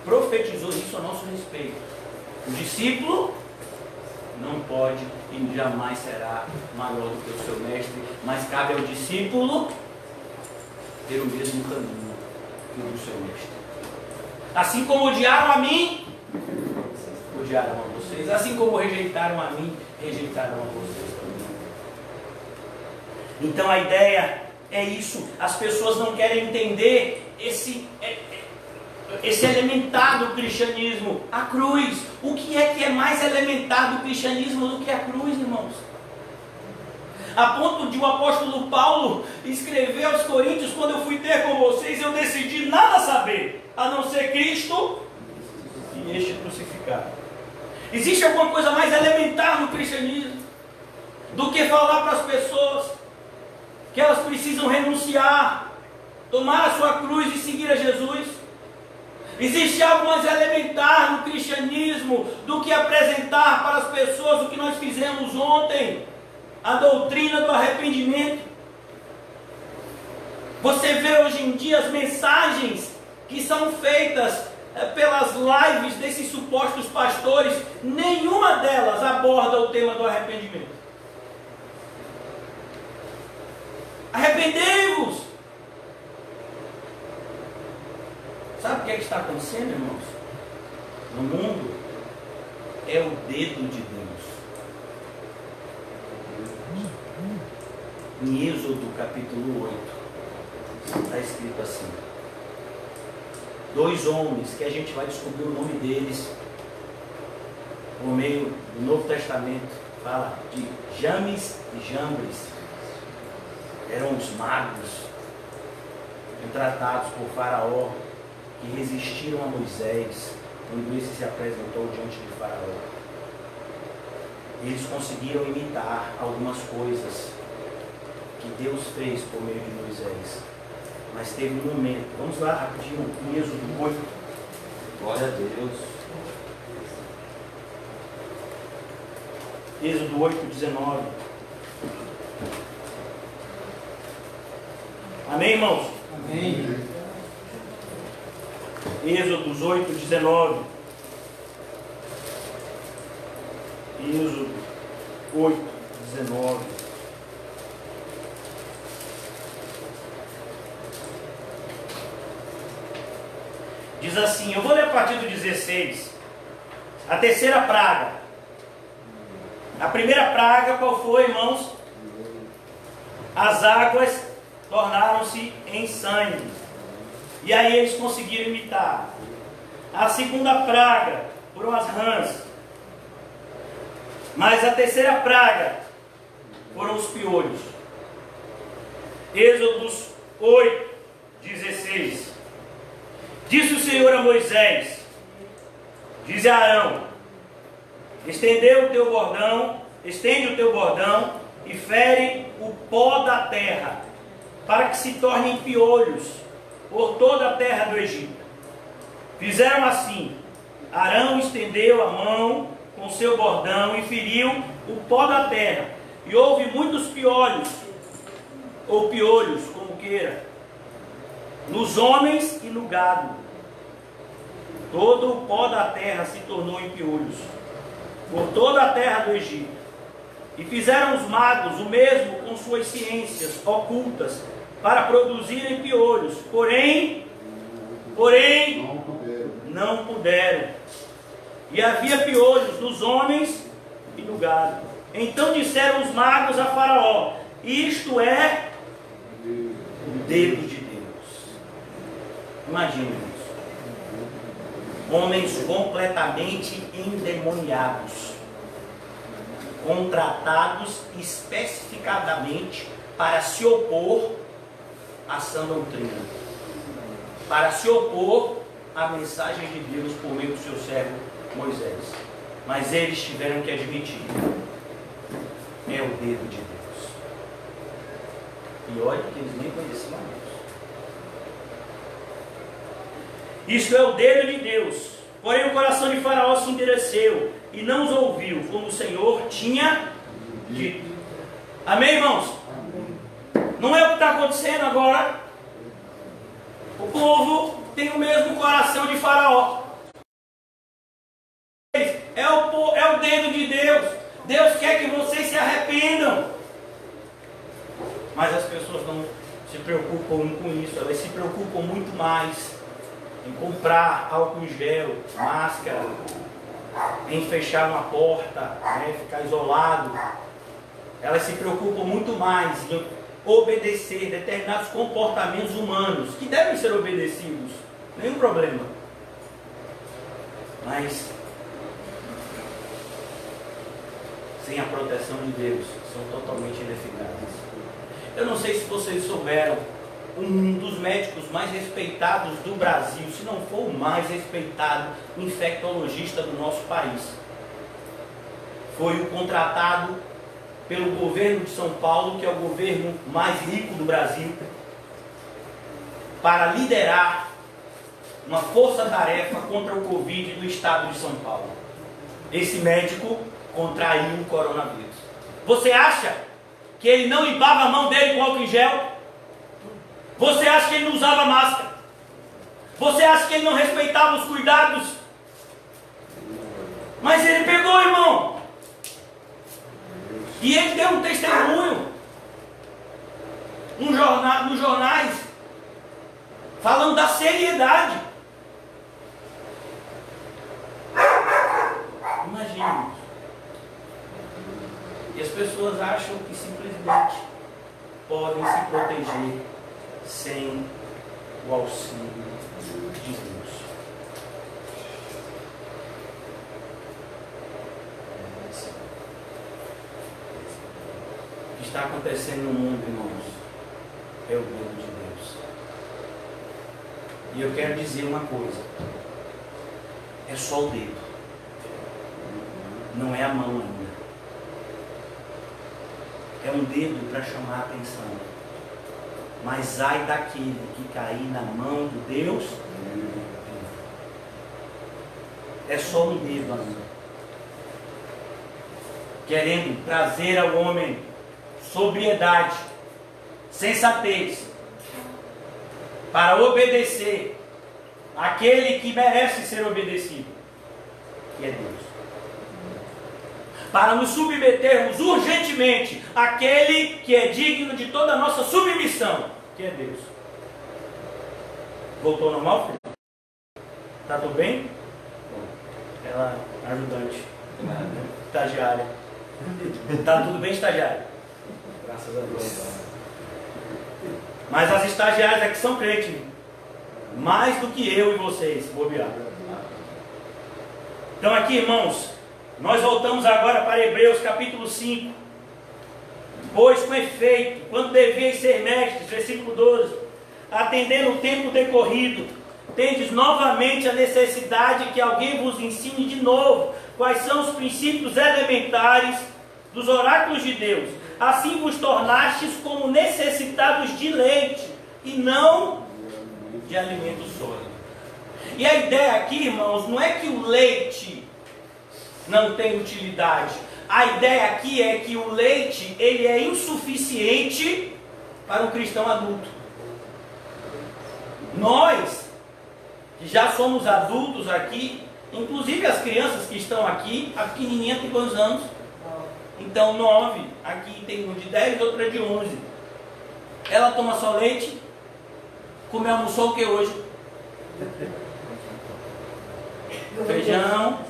profetizou isso a nosso respeito. O discípulo não pode e jamais será maior do que o seu mestre, mas cabe ao discípulo ter o mesmo caminho que o do seu mestre. Assim como odiaram a mim, odiaram a vocês. Assim como rejeitaram a mim, rejeitaram a vocês também. Então a ideia é isso. As pessoas não querem entender esse elementar do cristianismo, a cruz. O que é mais elementar do cristianismo do que a cruz, irmãos? A ponto de o apóstolo Paulo escrever aos Coríntios: quando eu fui ter com vocês, eu decidi nada saber, a não ser Cristo e este crucificado. Existe alguma coisa mais elementar no cristianismo do que falar para as pessoas que elas precisam renunciar, tomar a sua cruz e seguir a Jesus? Existe algo mais elementar no cristianismo do que apresentar para as pessoas o que nós fizemos ontem, a doutrina do arrependimento? Você vê hoje em dia as mensagens que são feitas pelas lives desses supostos pastores, nenhuma delas aborda o tema do arrependimento. Arrependei-vos! Sabe o que está acontecendo, irmãos? No mundo é o dedo de Deus. Em Êxodo capítulo 8 está escrito assim: 2 homens que a gente vai descobrir o nome deles por meio do Novo Testamento, fala de James e Jambres. Eram os magos retratados por Faraó, que resistiram a Moisés quando esse se apresentou diante de Faraó. Eles conseguiram imitar algumas coisas que Deus fez por meio de Moisés. Mas teve um momento, vamos lá rapidinho, em Êxodo 8. Glória a Deus. Êxodo 8, 19. Amém, irmãos? Amém. Êxodo 8, 19. Êxodo 8, 19. Diz assim, eu vou ler a partir do 16. A terceira praga. A primeira praga, qual foi, irmãos? As águas tornaram-se em sangue. E aí eles conseguiram imitar. A segunda praga foram as rãs. Mas a terceira praga foram os piolhos. Êxodo 8, 16. Disse o Senhor a Moisés: diz a Arão: estende o teu bordão e fere o pó da terra, para que se tornem piolhos por toda a terra do Egito. Fizeram assim. Arão estendeu a mão com seu bordão e feriu o pó da terra, e houve muitos piolhos, ou piolhos, como queira, nos homens e no gado. Todo o pó da terra se tornou em piolhos por toda a terra do Egito. E fizeram os magos o mesmo com suas ciências ocultas para produzirem piolhos, porém não puderam. E havia piolhos nos homens e no gado. Então disseram os magos a Faraó: isto é o dedo de Deus. Imagina isso. Homens completamente endemoniados, contratados especificadamente para se opor à sã doutrina, para se opor à mensagem de Deus por meio do seu servo Moisés. Mas eles tiveram que admitir: é o dedo de Deus. E olha que eles nem conheciam a Deus. Isto é o dedo de Deus. Porém o coração de Faraó se endureceu e não os ouviu, como o Senhor tinha dito. Amém, irmãos? Não é o que está acontecendo agora. O povo tem o mesmo coração de Faraó. É o dedo de Deus. Deus quer que vocês se arrependam. Mas as pessoas não se preocupam com isso. Elas se preocupam muito mais em comprar álcool em gel, máscara, em fechar uma porta, ficar isolado. Elas se preocupam muito mais obedecer determinados comportamentos humanos que devem ser obedecidos, nenhum problema. Mas sem a proteção de Deus, são totalmente ineficazes. Eu não sei se vocês souberam, um dos médicos mais respeitados do Brasil, se não for o mais respeitado infectologista do nosso país, foi o contratado pelo governo de São Paulo, que é o governo mais rico do Brasil, para liderar uma força-tarefa contra o Covid no estado de São Paulo. Esse médico contraiu o coronavírus. Você acha que ele não limpava a mão dele com álcool em gel? Você acha que ele não usava máscara? Você acha que ele não respeitava os cuidados? Mas ele pegou, irmão. E ele deu um testemunho nos jornais, falando da seriedade. Imagina. E as pessoas acham que simplesmente podem se proteger sem o auxílio de Deus. O que está acontecendo no mundo, irmãos, é o dedo de Deus. E eu quero dizer uma coisa: é só o dedo, não é a mão ainda. É um dedo para chamar a atenção. Mas ai daquele que cair na mão do Deus, é só um dedo ainda. Querendo trazer ao homem sobriedade, sensatez, para obedecer aquele que merece ser obedecido, que é Deus. Para nos submetermos urgentemente àquele que é digno de toda a nossa submissão, que é Deus. Voltou normal, filho? Tá tudo bem? Ela é ajudante, estagiária. Tá tudo bem, estagiária? Graças a Deus. Mas as estagiárias aqui são crentes, mais do que eu e vocês, bobear. Então aqui, irmãos, nós voltamos agora para Hebreus capítulo 5. Pois com efeito, quando deveis ser mestres, versículo 12, atendendo o tempo decorrido, tendes novamente a necessidade que alguém vos ensine de novo quais são os princípios elementares dos oráculos de Deus. Assim vos tornastes como necessitados de leite e não de alimento sólido. E a ideia aqui, irmãos, não é que o leite não tem utilidade. A ideia aqui é que o leite, ele é insuficiente para um cristão adulto. Nós, que já somos adultos aqui, inclusive as crianças que estão aqui, a pequenininha tem quantos anos? Então 9, aqui tem um de 10, outra de 11. Ela toma só leite, comeu, almoçou o que hoje? Feijão,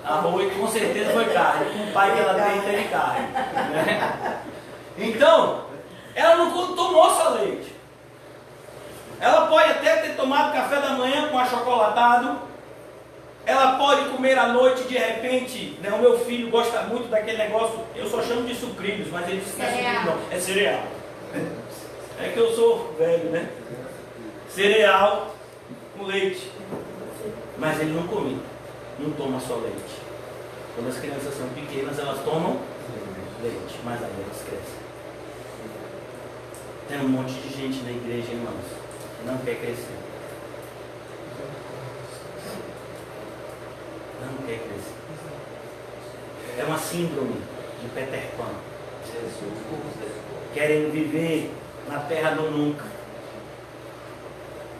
arroz, com certeza foi carne. Com o pai que ela tem, teve carne. Né? Então, ela não tomou só leite. Ela pode até ter tomado café da manhã com achocolatado. Ela pode comer à noite, de repente, né? O meu filho gosta muito daquele negócio, eu só chamo de sucrilhos, mas ele diz que não é sucrilho, não, é cereal. É que eu sou velho, né? Cereal com leite. Mas ele não come, não toma só leite. Quando as crianças são pequenas, elas tomam leite, mas aí elas crescem. Tem um monte de gente na igreja, irmãos, que não quer crescer. Não quer crescer. É uma síndrome de Peter Pan. Querem viver na terra do nunca,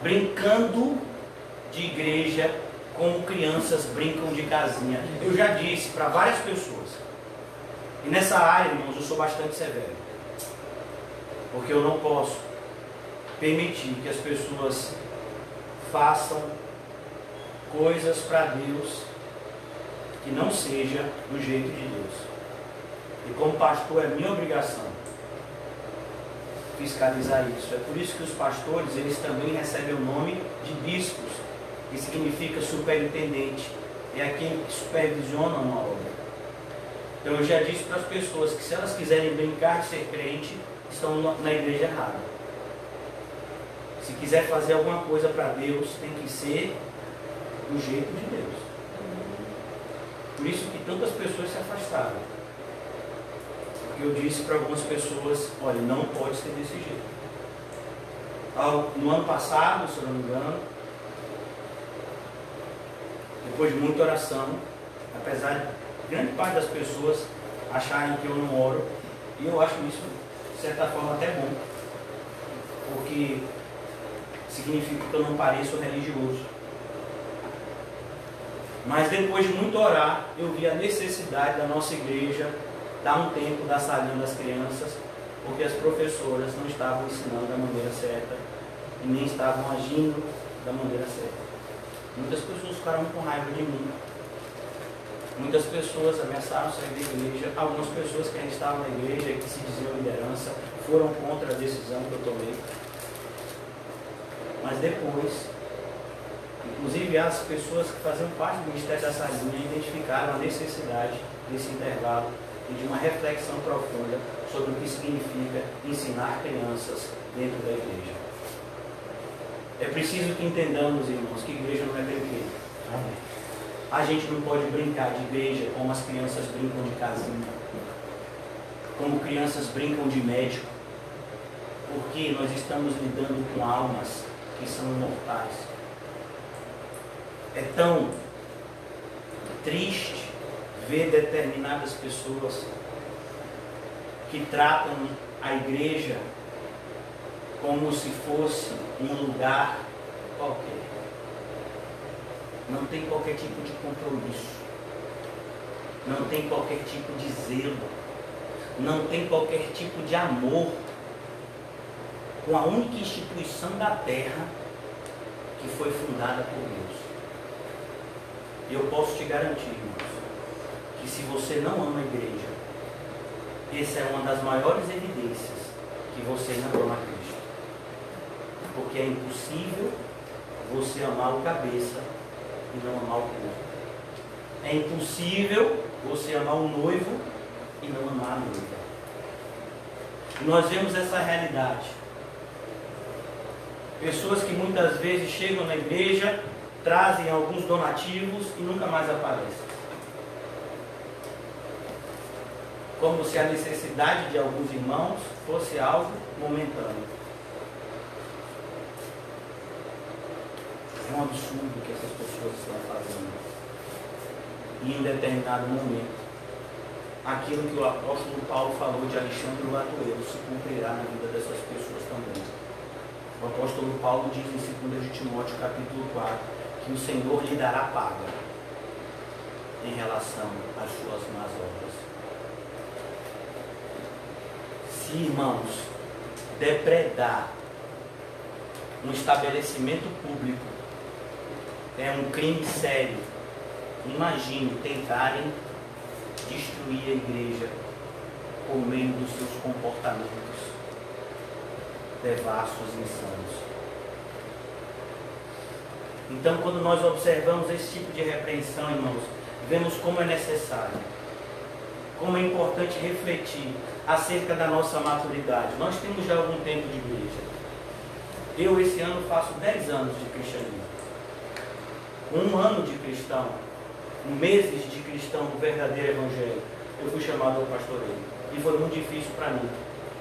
brincando de igreja como crianças brincam de casinha. Eu já disse para várias pessoas, e nessa área, irmãos, eu sou bastante severo, porque eu não posso permitir que as pessoas façam coisas para Deus que não seja do jeito de Deus. E como pastor é minha obrigação fiscalizar isso. É por isso que os pastores, eles também recebem o nome de bispos, que significa superintendente. É aquele que supervisiona uma obra. Então eu já disse para as pessoas que se elas quiserem brincar de ser crente, estão na igreja errada. Se quiser fazer alguma coisa para Deus, tem que ser do jeito de Deus. Por isso que tantas pessoas se afastaram. Porque eu disse para algumas pessoas, olha, não pode ser desse jeito. No ano passado, se eu não me engano, depois de muita oração, apesar de grande parte das pessoas acharem que eu não oro, e eu acho isso, de certa forma, até bom, porque significa que eu não pareço religioso. Mas depois de muito orar, eu vi a necessidade da nossa igreja dar um tempo da salinha das crianças, porque as professoras não estavam ensinando da maneira certa e nem estavam agindo da maneira certa. Muitas pessoas ficaram com raiva de mim. Muitas pessoas ameaçaram sair da igreja. Algumas pessoas que ainda estavam na igreja e que se diziam liderança foram contra a decisão que eu tomei. Mas depois, inclusive as pessoas que faziam parte do Ministério da Salinha identificaram a necessidade desse intervalo e de uma reflexão profunda sobre o que significa ensinar crianças dentro da igreja. É preciso que entendamos, irmãos, que igreja não é brinquedo. Amém. A gente não pode brincar de igreja como as crianças brincam de casinha, como crianças brincam de médico, porque nós estamos lidando com almas que são imortais. É tão triste ver determinadas pessoas que tratam a igreja como se fosse um lugar qualquer. Não tem qualquer tipo de compromisso, não tem qualquer tipo de zelo, não tem qualquer tipo de amor com a única instituição da terra que foi fundada por Deus. E eu posso te garantir, irmãos, que se você não ama a igreja, essa é uma das maiores evidências que você não ama Cristo. Porque é impossível você amar o cabeça e não amar o corpo. É impossível você amar o noivo e não amar a noiva. E nós vemos essa realidade. Pessoas que muitas vezes chegam na igreja, trazem alguns donativos e nunca mais aparecem. Como se a necessidade de alguns irmãos fosse algo momentâneo. É um absurdo o que essas pessoas estão fazendo. E em determinado momento, aquilo que o apóstolo Paulo falou de Alexandre o Latoeiro se cumprirá na vida dessas pessoas também. O apóstolo Paulo diz em 2 de Timóteo capítulo 4 que o Senhor lhe dará paga em relação às suas más obras. Se, irmãos, depredar um estabelecimento público é um crime sério, imagine tentarem destruir a igreja por meio dos seus comportamentos devassos e insanos. Então, quando nós observamos esse tipo de repreensão, irmãos, vemos como é necessário, como é importante refletir acerca da nossa maturidade. Nós temos já algum tempo de igreja. Eu, esse ano, faço 10 anos de cristianismo. Um ano de cristão, meses de cristão do verdadeiro evangelho, eu fui chamado ao pastoreio. E foi muito difícil para mim.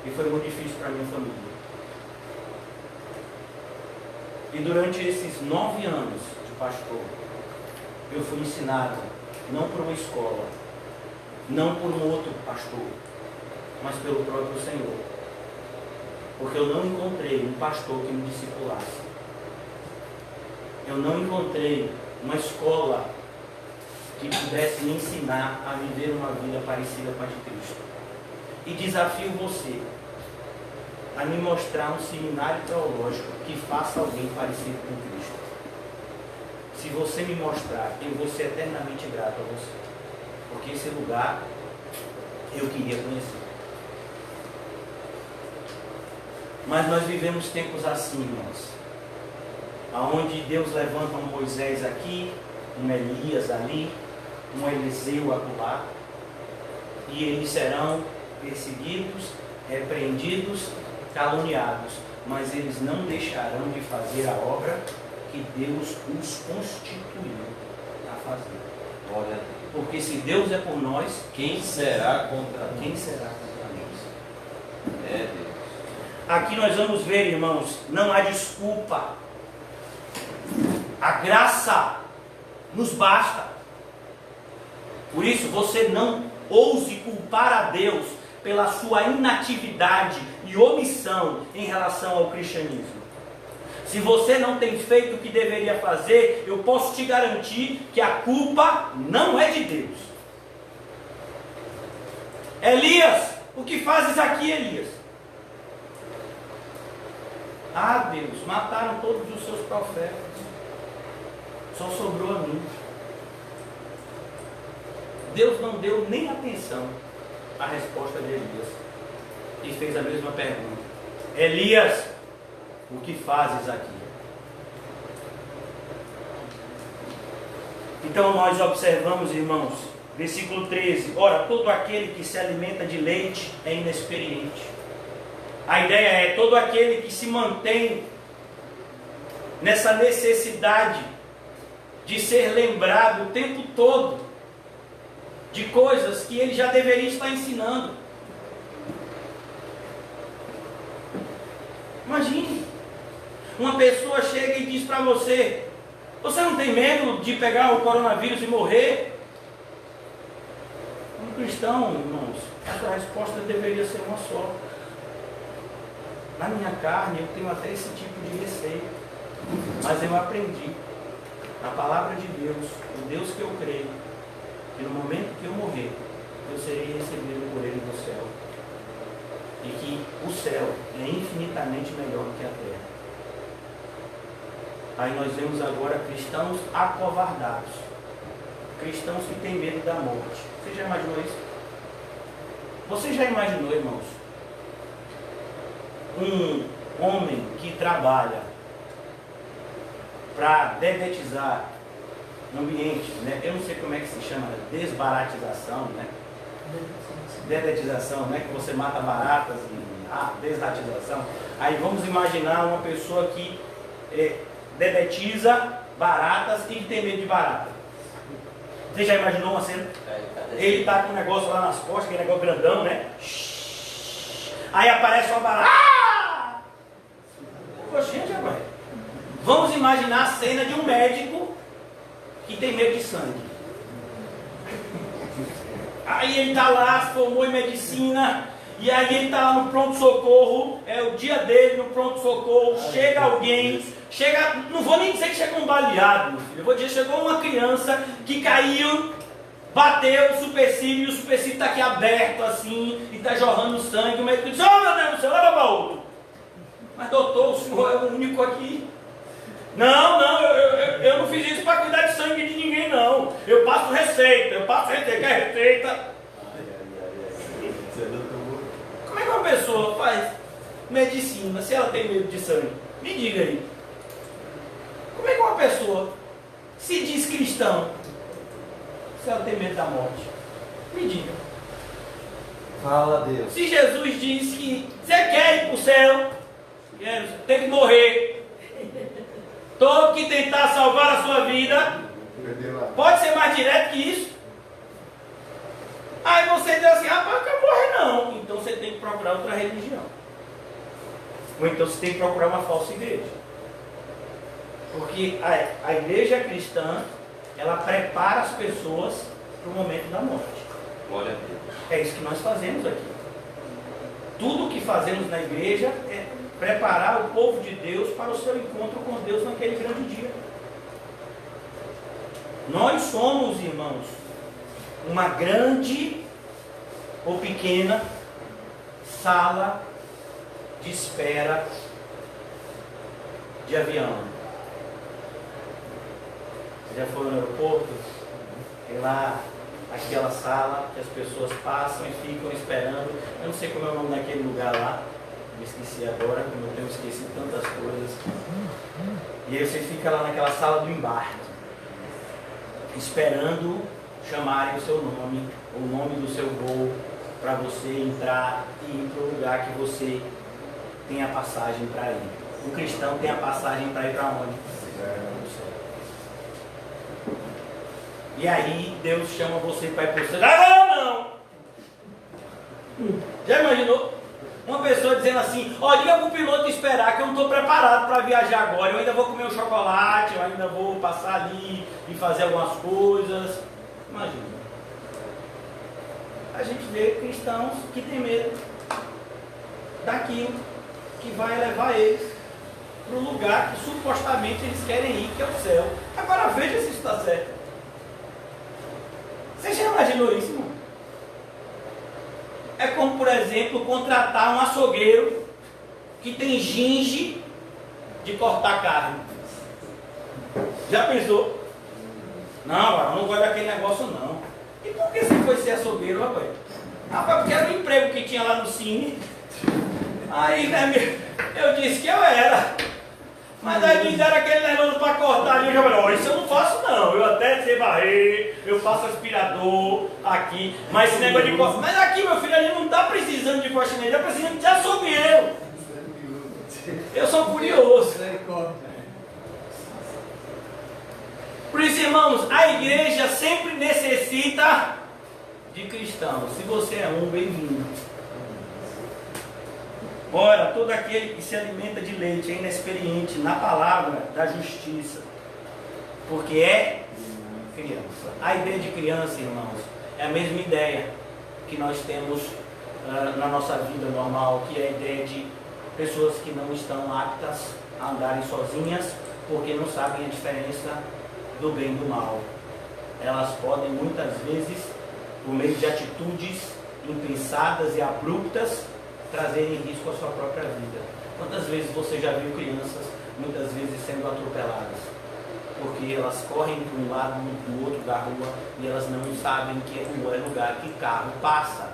E foi muito difícil para minha família. E durante esses 9 anos de pastor, eu fui ensinado, não por uma escola, não por um outro pastor, mas pelo próprio Senhor. Porque eu não encontrei um pastor que me discipulasse. Eu não encontrei uma escola que pudesse me ensinar a viver uma vida parecida com a de Cristo. E desafio você a me mostrar um seminário teológico que faça alguém parecido com Cristo. Se você me mostrar, eu vou ser eternamente grato a você. Porque esse lugar eu queria conhecer. Mas nós vivemos tempos assim, irmãos, aonde Deus levanta um Moisés aqui, um Elias ali, um Eliseu acolá, e eles serão perseguidos, repreendidos, caluniados, mas eles não deixarão de fazer a obra que Deus os constituiu a fazer. Glória a Deus. Porque se Deus é por nós, Quem será contra nós? quem será contra nós? É Deus. Aqui nós vamos ver, irmãos, não há desculpa. A graça nos basta. Por isso, você não ouse culpar a Deus pela sua inatividade e omissão em relação ao cristianismo. Se você não tem feito o que deveria fazer, eu posso te garantir que a culpa não é de Deus. Elias, o que fazes aqui, Elias? Ah, Deus, mataram todos os seus profetas. Só sobrou a mim. Deus não deu nem atenção à resposta de Elias. E fez a mesma pergunta. Elias, o que fazes aqui? Então nós observamos, irmãos, versículo 13. Ora, todo aquele que se alimenta de leite é inexperiente. A ideia é todo aquele que se mantém nessa necessidade de ser lembrado o tempo todo de coisas que ele já deveria estar ensinando. Imagine, uma pessoa chega e diz para você: você não tem medo de pegar o coronavírus e morrer? Um cristão, irmãos, essa resposta deveria ser uma só. Na minha carne eu tenho até esse tipo de receio, mas eu aprendi na palavra de Deus, o Deus que eu creio, que no momento que eu morrer, eu serei recebido por Ele no céu. E que o céu é infinitamente melhor do que a terra. Aí nós vemos agora cristãos acovardados. Cristãos que têm medo da morte. Você já imaginou isso? Você já imaginou, irmãos? Um homem que trabalha para dedetizar no ambiente, né? Eu não sei como é que se chama, desbaratização, né? Dedetização, né? Que você mata baratas e desratização. Aí vamos imaginar uma pessoa que dedetiza baratas e que tem medo de barata. Você já imaginou uma cena? Ele tá com um negócio lá nas costas, aquele negócio grandão, né? Aí aparece uma barata. Poxa, gente, rapaz. Vamos imaginar a cena de um médico que tem medo de sangue. Aí ele está lá, se formou em medicina, e aí ele está lá no pronto-socorro, é o dia dele no pronto-socorro, chega alguém, não vou nem dizer que chegou um baleado, meu filho, eu vou dizer que chegou uma criança que caiu, bateu o supercílio, e o supercílio está aqui aberto assim, e está jorrando sangue, o médico diz: oh meu Deus do céu, leva para outro. Mas doutor, o senhor é o único aqui. Não, eu não fiz isso para cuidar de sangue de ninguém, não. Eu passo receita, quer receita? Como é que uma pessoa faz medicina se ela tem medo de sangue? Me diga aí. Como é que uma pessoa se diz cristão se ela tem medo da morte? Me diga. Fala, Deus. Se Jesus diz que você quer ir para o céu, tem que morrer. Todo que tentar salvar a sua vida, pode ser mais direto que isso. Aí você diz assim: rapaz, eu quero morrer não. Então você tem que procurar outra religião. Ou então você tem que procurar uma falsa igreja. Porque a igreja cristã, ela prepara as pessoas para o momento da morte. Glória a Deus. É isso que nós fazemos aqui. Tudo o que fazemos na igreja é preparar o povo de Deus para o seu encontro com Deus naquele grande dia. Nós somos, irmãos, uma grande ou pequena sala de espera de avião. Você já foi no aeroporto? Tem lá aquela sala que as pessoas passam e ficam esperando. Eu não sei como é o nome daquele lugar lá. me esqueci agora, como eu tenho esquecido tantas coisas. E aí você fica lá naquela sala do embarque, esperando chamarem o seu nome, o nome do seu voo, para você entrar e ir para o lugar que você tem a passagem para ir. O cristão tem a passagem para ir para onde? No céu. E aí Deus chama você para ir para o céu. Não! Já imaginou? Uma pessoa dizendo assim, ó, liga para o piloto esperar que eu não estou preparado para viajar agora, eu ainda vou comer um chocolate, eu ainda vou passar ali e fazer algumas coisas. Imagina. A gente vê cristãos que têm medo daquilo que vai levar eles para o lugar que supostamente eles querem ir, que é o céu. Agora veja se isso está certo. Você já imaginou isso, irmão? É como, por exemplo, contratar um açougueiro que tem ginge de cortar carne. Já pensou? Não, eu não gosto daquele negócio não. E por que você foi ser açougueiro, rapaz? Rapaz, porque era um emprego que tinha lá no Cine. Aí, né, eu disse que eu era. Mas aí me deram aquele negócio para cortar ali. Eu já falei, ó, isso eu não faço não. Eu até sei varrer, eu faço aspirador aqui. Mas esse negócio de cortar. Mas aqui, meu filho, a gente não está precisando de faxineiro, está precisando de açougueiro. Eu sou curioso. Por isso, irmãos, a igreja sempre necessita de cristãos. Se você é um, bem-vindo. Ora, todo aquele que se alimenta de leite é inexperiente na palavra da justiça, porque é criança. A ideia de criança, irmãos, é a mesma ideia que nós temos na nossa vida normal, que é a ideia de pessoas que não estão aptas a andarem sozinhas, porque não sabem a diferença do bem e do mal. Elas podem muitas vezes, por meio de atitudes impensadas e abruptas, trazerem risco à sua própria vida. Quantas vezes você já viu crianças, muitas vezes, sendo atropeladas? Porque elas correm para um lado do outro da rua e elas não sabem que rua é lugar que carro passa.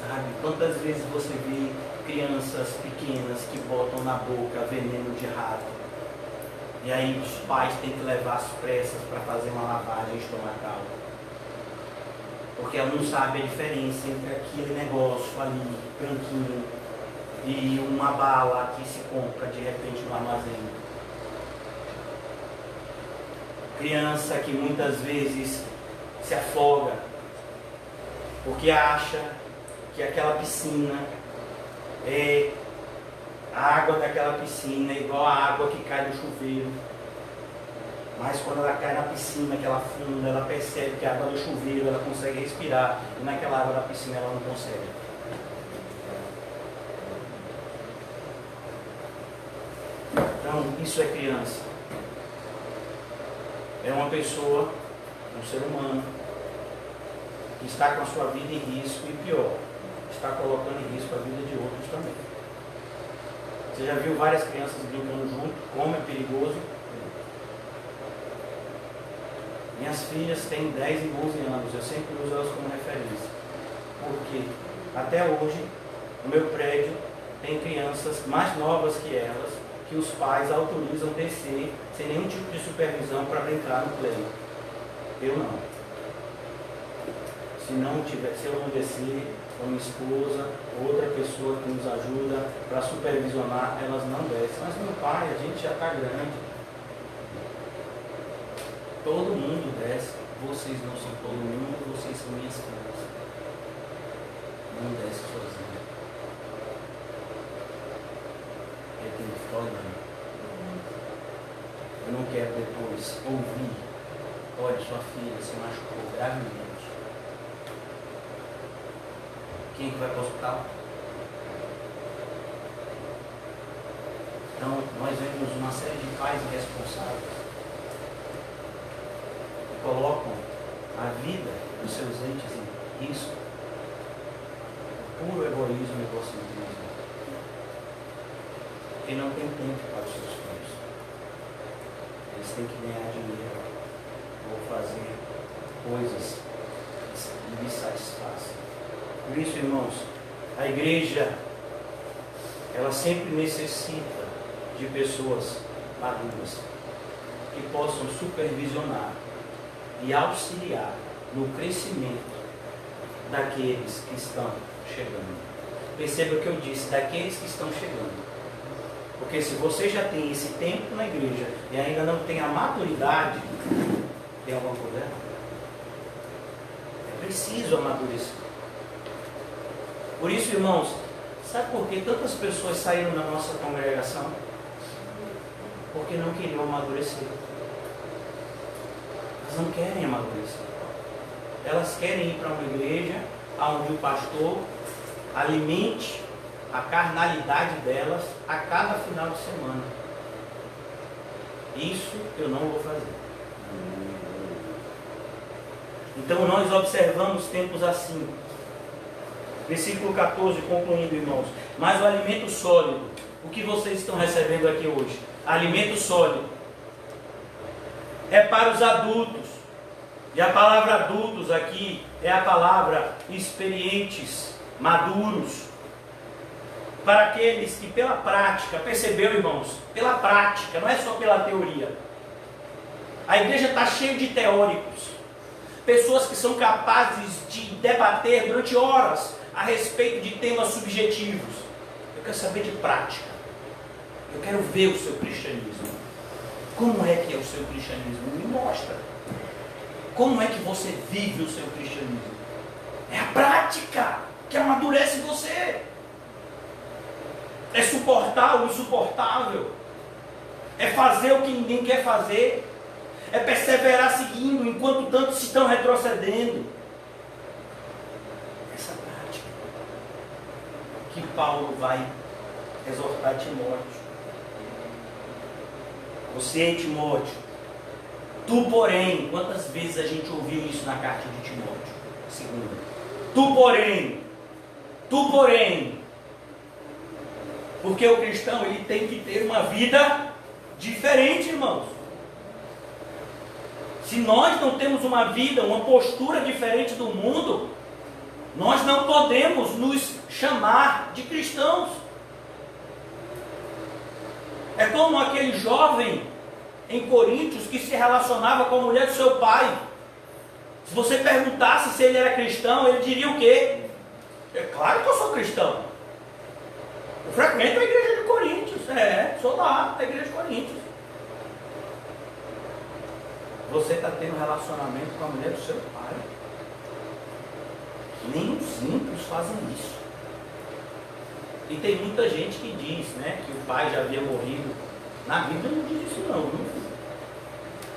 Sabe? Quantas vezes você vê crianças pequenas que botam na boca veneno de rato? E aí os pais têm que levar às pressas para fazer uma lavagem estomacal. Porque ela não sabe a diferença entre aquele negócio ali, branquinho, e uma bala que se compra de repente no armazém. Criança que muitas vezes se afoga, porque acha que aquela piscina é a água daquela piscina é igual a água que cai do chuveiro. Mas quando ela cai na piscina, que ela afunda, ela percebe que a água do chuveiro ela consegue respirar, e naquela água da piscina ela não consegue. Então, isso é criança. É uma pessoa, um ser humano, que está com a sua vida em risco e pior, está colocando em risco a vida de outros também. Você já viu várias crianças brincando junto, como é perigoso? Minhas filhas têm 10 e 11 anos, eu sempre uso elas como referência. Porque até hoje, no meu prédio, tem crianças mais novas que elas, que os pais autorizam descer sem nenhum tipo de supervisão para brincar no play. Eu não. Se eu não descer, com minha esposa, outra pessoa que nos ajuda para supervisionar, elas não descem. Mas meu pai, a gente já está grande. Todo mundo desce. Vocês não são todo mundo, vocês são minhas filhas. Não desce sozinho. Eu tenho que ficar olhando. Eu não quero depois ouvir: olha, sua filha se machucou gravemente. Quem que vai para o hospital? Então, nós vemos uma série de pais irresponsáveis que colocam a vida dos seus entes em risco, puro egoísmo e egocentrismo, porque não tem tempo para os seus filhos. Eles têm que ganhar dinheiro ou fazer coisas que lhes satisfaçam. Por isso, irmãos, A igreja, ela sempre necessita de pessoas maduras que possam supervisionar e auxiliar no crescimento daqueles que estão chegando. Perceba o que eu disse, daqueles que estão chegando. Porque se você já tem esse tempo na igreja e ainda não tem a maturidade, tem alguma coisa errada. É preciso amadurecer. Por isso, irmãos, sabe por que tantas pessoas saíram da nossa congregação? Porque não queriam amadurecer. Elas não querem amadurecer. Elas querem ir para uma igreja onde o pastor alimente a carnalidade delas a cada final de semana. Isso eu não vou fazer. Então nós observamos tempos assim. Versículo 14, concluindo, irmãos. Mas o alimento sólido, o que vocês estão recebendo aqui hoje? Alimento sólido é para os adultos. E a palavra adultos aqui é a palavra experientes, maduros. Para aqueles que pela prática, percebeu, irmãos? Pela prática, não é só pela teoria. A igreja está cheia de teóricos. Pessoas que são capazes de debater durante horas a respeito de temas subjetivos. Eu quero saber de prática. Eu quero ver o seu cristianismo. Como é que é o seu cristianismo? Me mostra. Como é que você vive o seu cristianismo? É a prática que amadurece você. É suportar o insuportável. É fazer o que ninguém quer fazer. É perseverar seguindo enquanto tantos estão retrocedendo. Essa prática que Paulo vai exortar Timóteo. Você, Timóteo, tu porém, quantas vezes a gente ouviu isso na carta de Timóteo? Segunda. Tu porém, porque o cristão ele tem que ter uma vida diferente, irmãos. Se nós não temos uma vida, uma postura diferente do mundo, nós não podemos nos chamar de cristãos. É como aquele jovem em Coríntios que se relacionava com a mulher do seu pai. Se você perguntasse se ele era cristão, ele diria o quê? É claro que eu sou cristão. Eu frequento a igreja de Coríntios. Sou lá da igreja de Coríntios. Você está tendo relacionamento com a mulher do seu pai. Nem os ímpios fazem isso. E tem muita gente que diz, né, que o pai já havia morrido. Na Bíblia não diz isso não.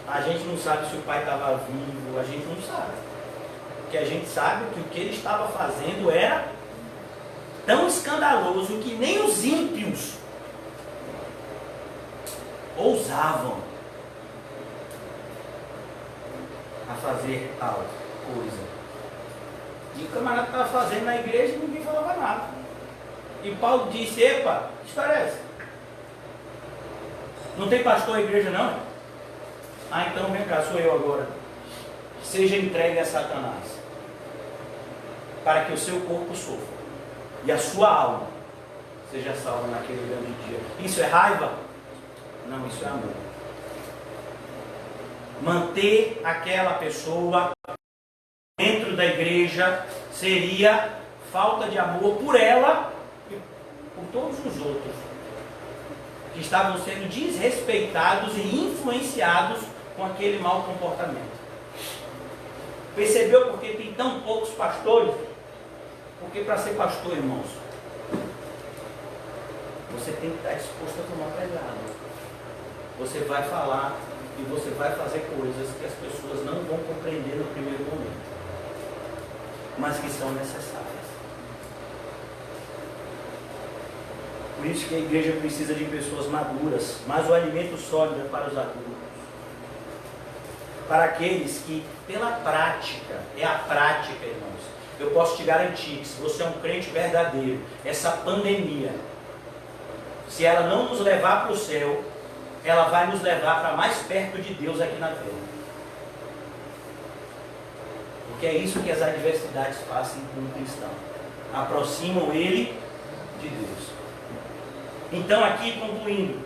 A gente não sabe se o pai estava vivo, a gente não sabe. O que a gente sabe é que o que ele estava fazendo era tão escandaloso que nem os ímpios ousavam a fazer tal coisa. E o camarada estava fazendo na igreja e ninguém falava nada. E Paulo disse: epa, que história é essa? Não tem pastor na igreja não? Ah, então vem cá, sou eu agora. Seja entregue a Satanás, para que o seu corpo sofra e a sua alma seja salva naquele grande dia. Isso é raiva? Não, isso é amor. Manter aquela pessoa dentro da igreja seria falta de amor por ela e por todos os outros que estavam sendo desrespeitados e influenciados com aquele mau comportamento. Percebeu porque tem tão poucos pastores? Porque para ser pastor, irmãos, você tem que estar disposto a tomar pegada. Você vai falar e você vai fazer coisas que as pessoas não vão compreender no primeiro momento, mas que são necessárias. Por isso que a igreja precisa de pessoas maduras, mas o alimento sólido é para os adultos. Para aqueles que, pela prática, é a prática, irmãos. Eu posso te garantir que se você é um crente verdadeiro, essa pandemia, se ela não nos levar para o céu, ela vai nos levar para mais perto de Deus aqui na terra. Porque é isso que as adversidades fazem com o cristão. aproximam ele de Deus. Então, aqui concluindo,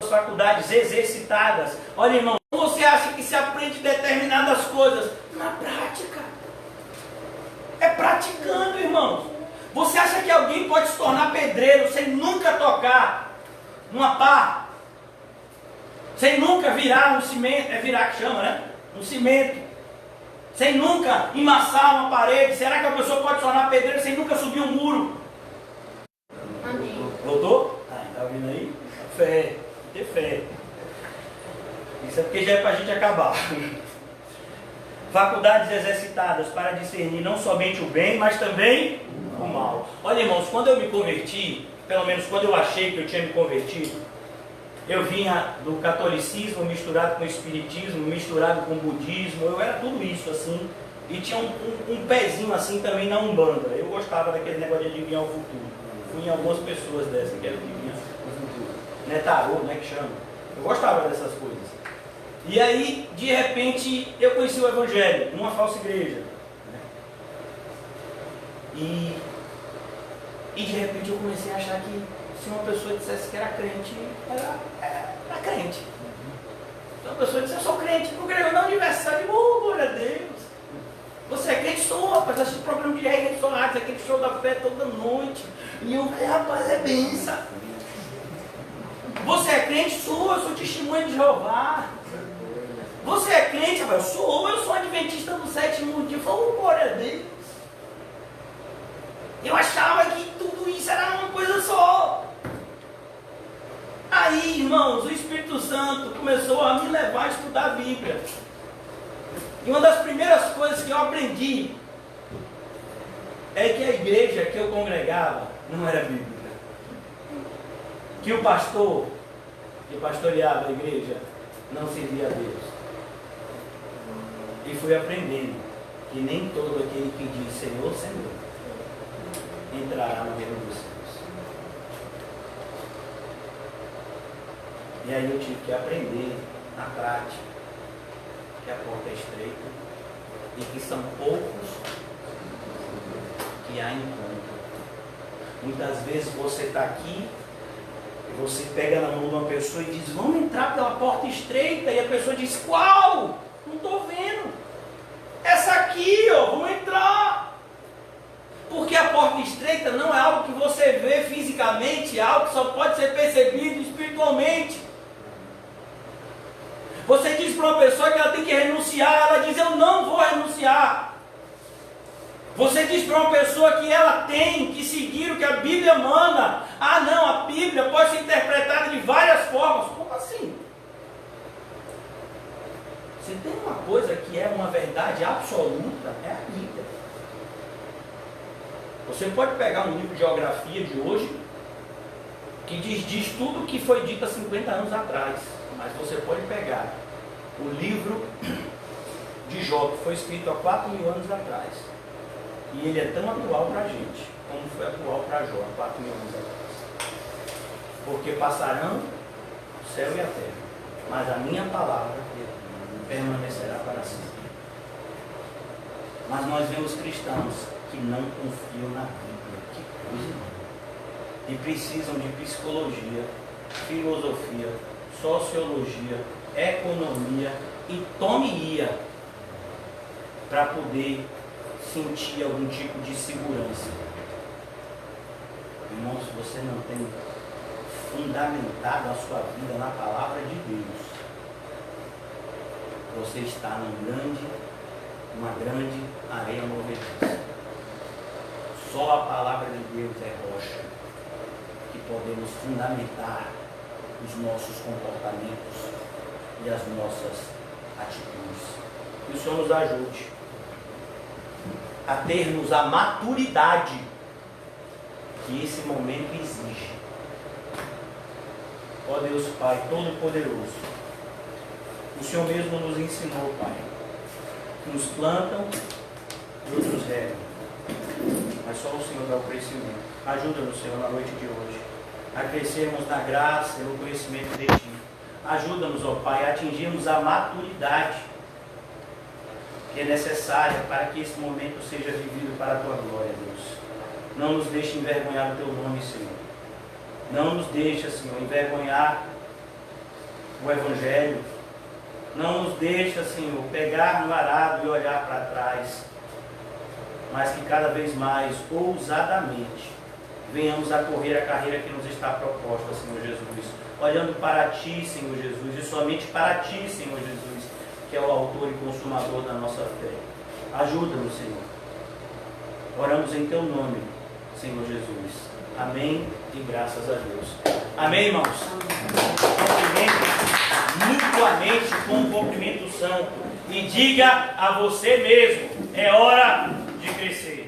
as faculdades exercitadas. Olha, irmão, você acha que se aprende determinadas coisas? Na prática. É praticando, irmãos. Você acha que alguém pode se tornar pedreiro sem nunca tocar numa pá? Sem nunca virar um cimento? É virar que chama, né? Um cimento. Sem nunca emassar uma parede. Será que a pessoa pode se tornar pedreiro sem nunca subir um muro? Amém. Voltou? Tá ouvindo aí? Fé. Ter fé. Isso é porque já é para a gente acabar. Faculdades exercitadas para discernir não somente o bem, mas também o mal. Olha, irmãos, quando eu me converti, pelo menos quando eu achei que eu tinha me convertido, eu vinha do catolicismo misturado com o espiritismo, misturado com o budismo, eu era tudo isso assim, e tinha um pezinho assim também na Umbanda. Eu gostava daquele negócio de adivinhar o futuro. Fui em algumas pessoas dessas que adivinham o futuro. Né, tarô, né, que chama. Eu gostava dessas coisas. E aí, de repente, eu conheci o Evangelho numa falsa igreja. Né? E de repente eu comecei a achar que se uma pessoa dissesse que era crente, era crente. Se uma pessoa dissesse, eu sou crente, congregou na universidade, glória a Deus. Você é crente? Sou, rapaz, assisto programa de reggae, sou rádio, aquele show da fé toda noite. E eu falei, rapaz, é benção. Você é crente? Sou, eu sou testemunha de Jeová. Você é crente? Eu sou adventista do sétimo dia. Eu falei, glória a Deus. Eu achava que tudo isso era uma coisa só. Aí, irmãos, o Espírito Santo começou a me levar a estudar a Bíblia. E uma das primeiras coisas que eu aprendi é que a igreja que eu congregava não era bíblica. Que o pastor que pastoreava a igreja não servia a Deus. E fui aprendendo que nem todo aquele que diz Senhor, Senhor, entrará no reino dos céus. E aí eu tive que aprender na prática que a porta é estreita e que são poucos que a encontram. Muitas vezes você está aqui, você pega na mão de uma pessoa e diz, vamos entrar pela porta estreita, e a pessoa diz, qual? Não estou vendo. Essa aqui, ó, vamos entrar. Porque a porta estreita não é algo que você vê fisicamente, é algo que só pode ser percebido espiritualmente. Você diz para uma pessoa que ela tem que renunciar, ela diz, eu não vou renunciar. Você diz para uma pessoa que ela tem que seguir o que a Bíblia manda. Ah não, a Bíblia pode ser interpretada de várias formas. Como assim? Se tem uma coisa que é uma verdade absoluta, é a Bíblia. Você pode pegar um livro de geografia de hoje, que diz tudo o que foi dito há 50 anos atrás. Mas você pode pegar o livro de Jó, que foi escrito há 4.000 anos atrás. E ele é tão atual para a gente, como foi atual para Jó há 4.000 anos atrás. Porque passarão o céu e a terra, mas a minha palavra permanecerá para sempre. Mas nós vemos cristãos que não confiam na Bíblia. Que coisa! E precisam de psicologia, filosofia, sociologia, economia e tomeia para poder sentir algum tipo de segurança. Irmãos, se você não tem fundamentado a sua vida na palavra de Deus, você está uma grande areia movediça. Só a palavra de Deus é rocha que podemos fundamentar os nossos comportamentos e as nossas atitudes. Que o Senhor nos ajude a termos a maturidade que esse momento exige. Ó Deus Pai Todo-Poderoso, o Senhor mesmo nos ensinou, Pai, que uns plantam e outros regam, mas só o Senhor dá o crescimento. Ajuda-nos, Senhor, na noite de hoje, a crescermos na graça e no conhecimento de Ti. Ajuda-nos, ó Pai, a atingirmos a maturidade que é necessária para que esse momento seja vivido para a tua glória, Deus. Não nos deixe envergonhar o teu nome, Senhor. Não nos deixe, Senhor, envergonhar o Evangelho. Não nos deixe, Senhor, pegar no arado e olhar para trás. Mas que cada vez mais, ousadamente, venhamos a correr a carreira que nos está proposta, Senhor Jesus. Olhando para Ti, Senhor Jesus, e somente para Ti, Senhor Jesus, que é o autor e consumador da nossa fé. Ajuda-nos, Senhor. Oramos em Teu nome, Senhor Jesus. Amém e graças a Deus. Amém, irmãos? Cumprimento mutuamente com um cumprimento santo. E diga a você mesmo, é hora de crescer.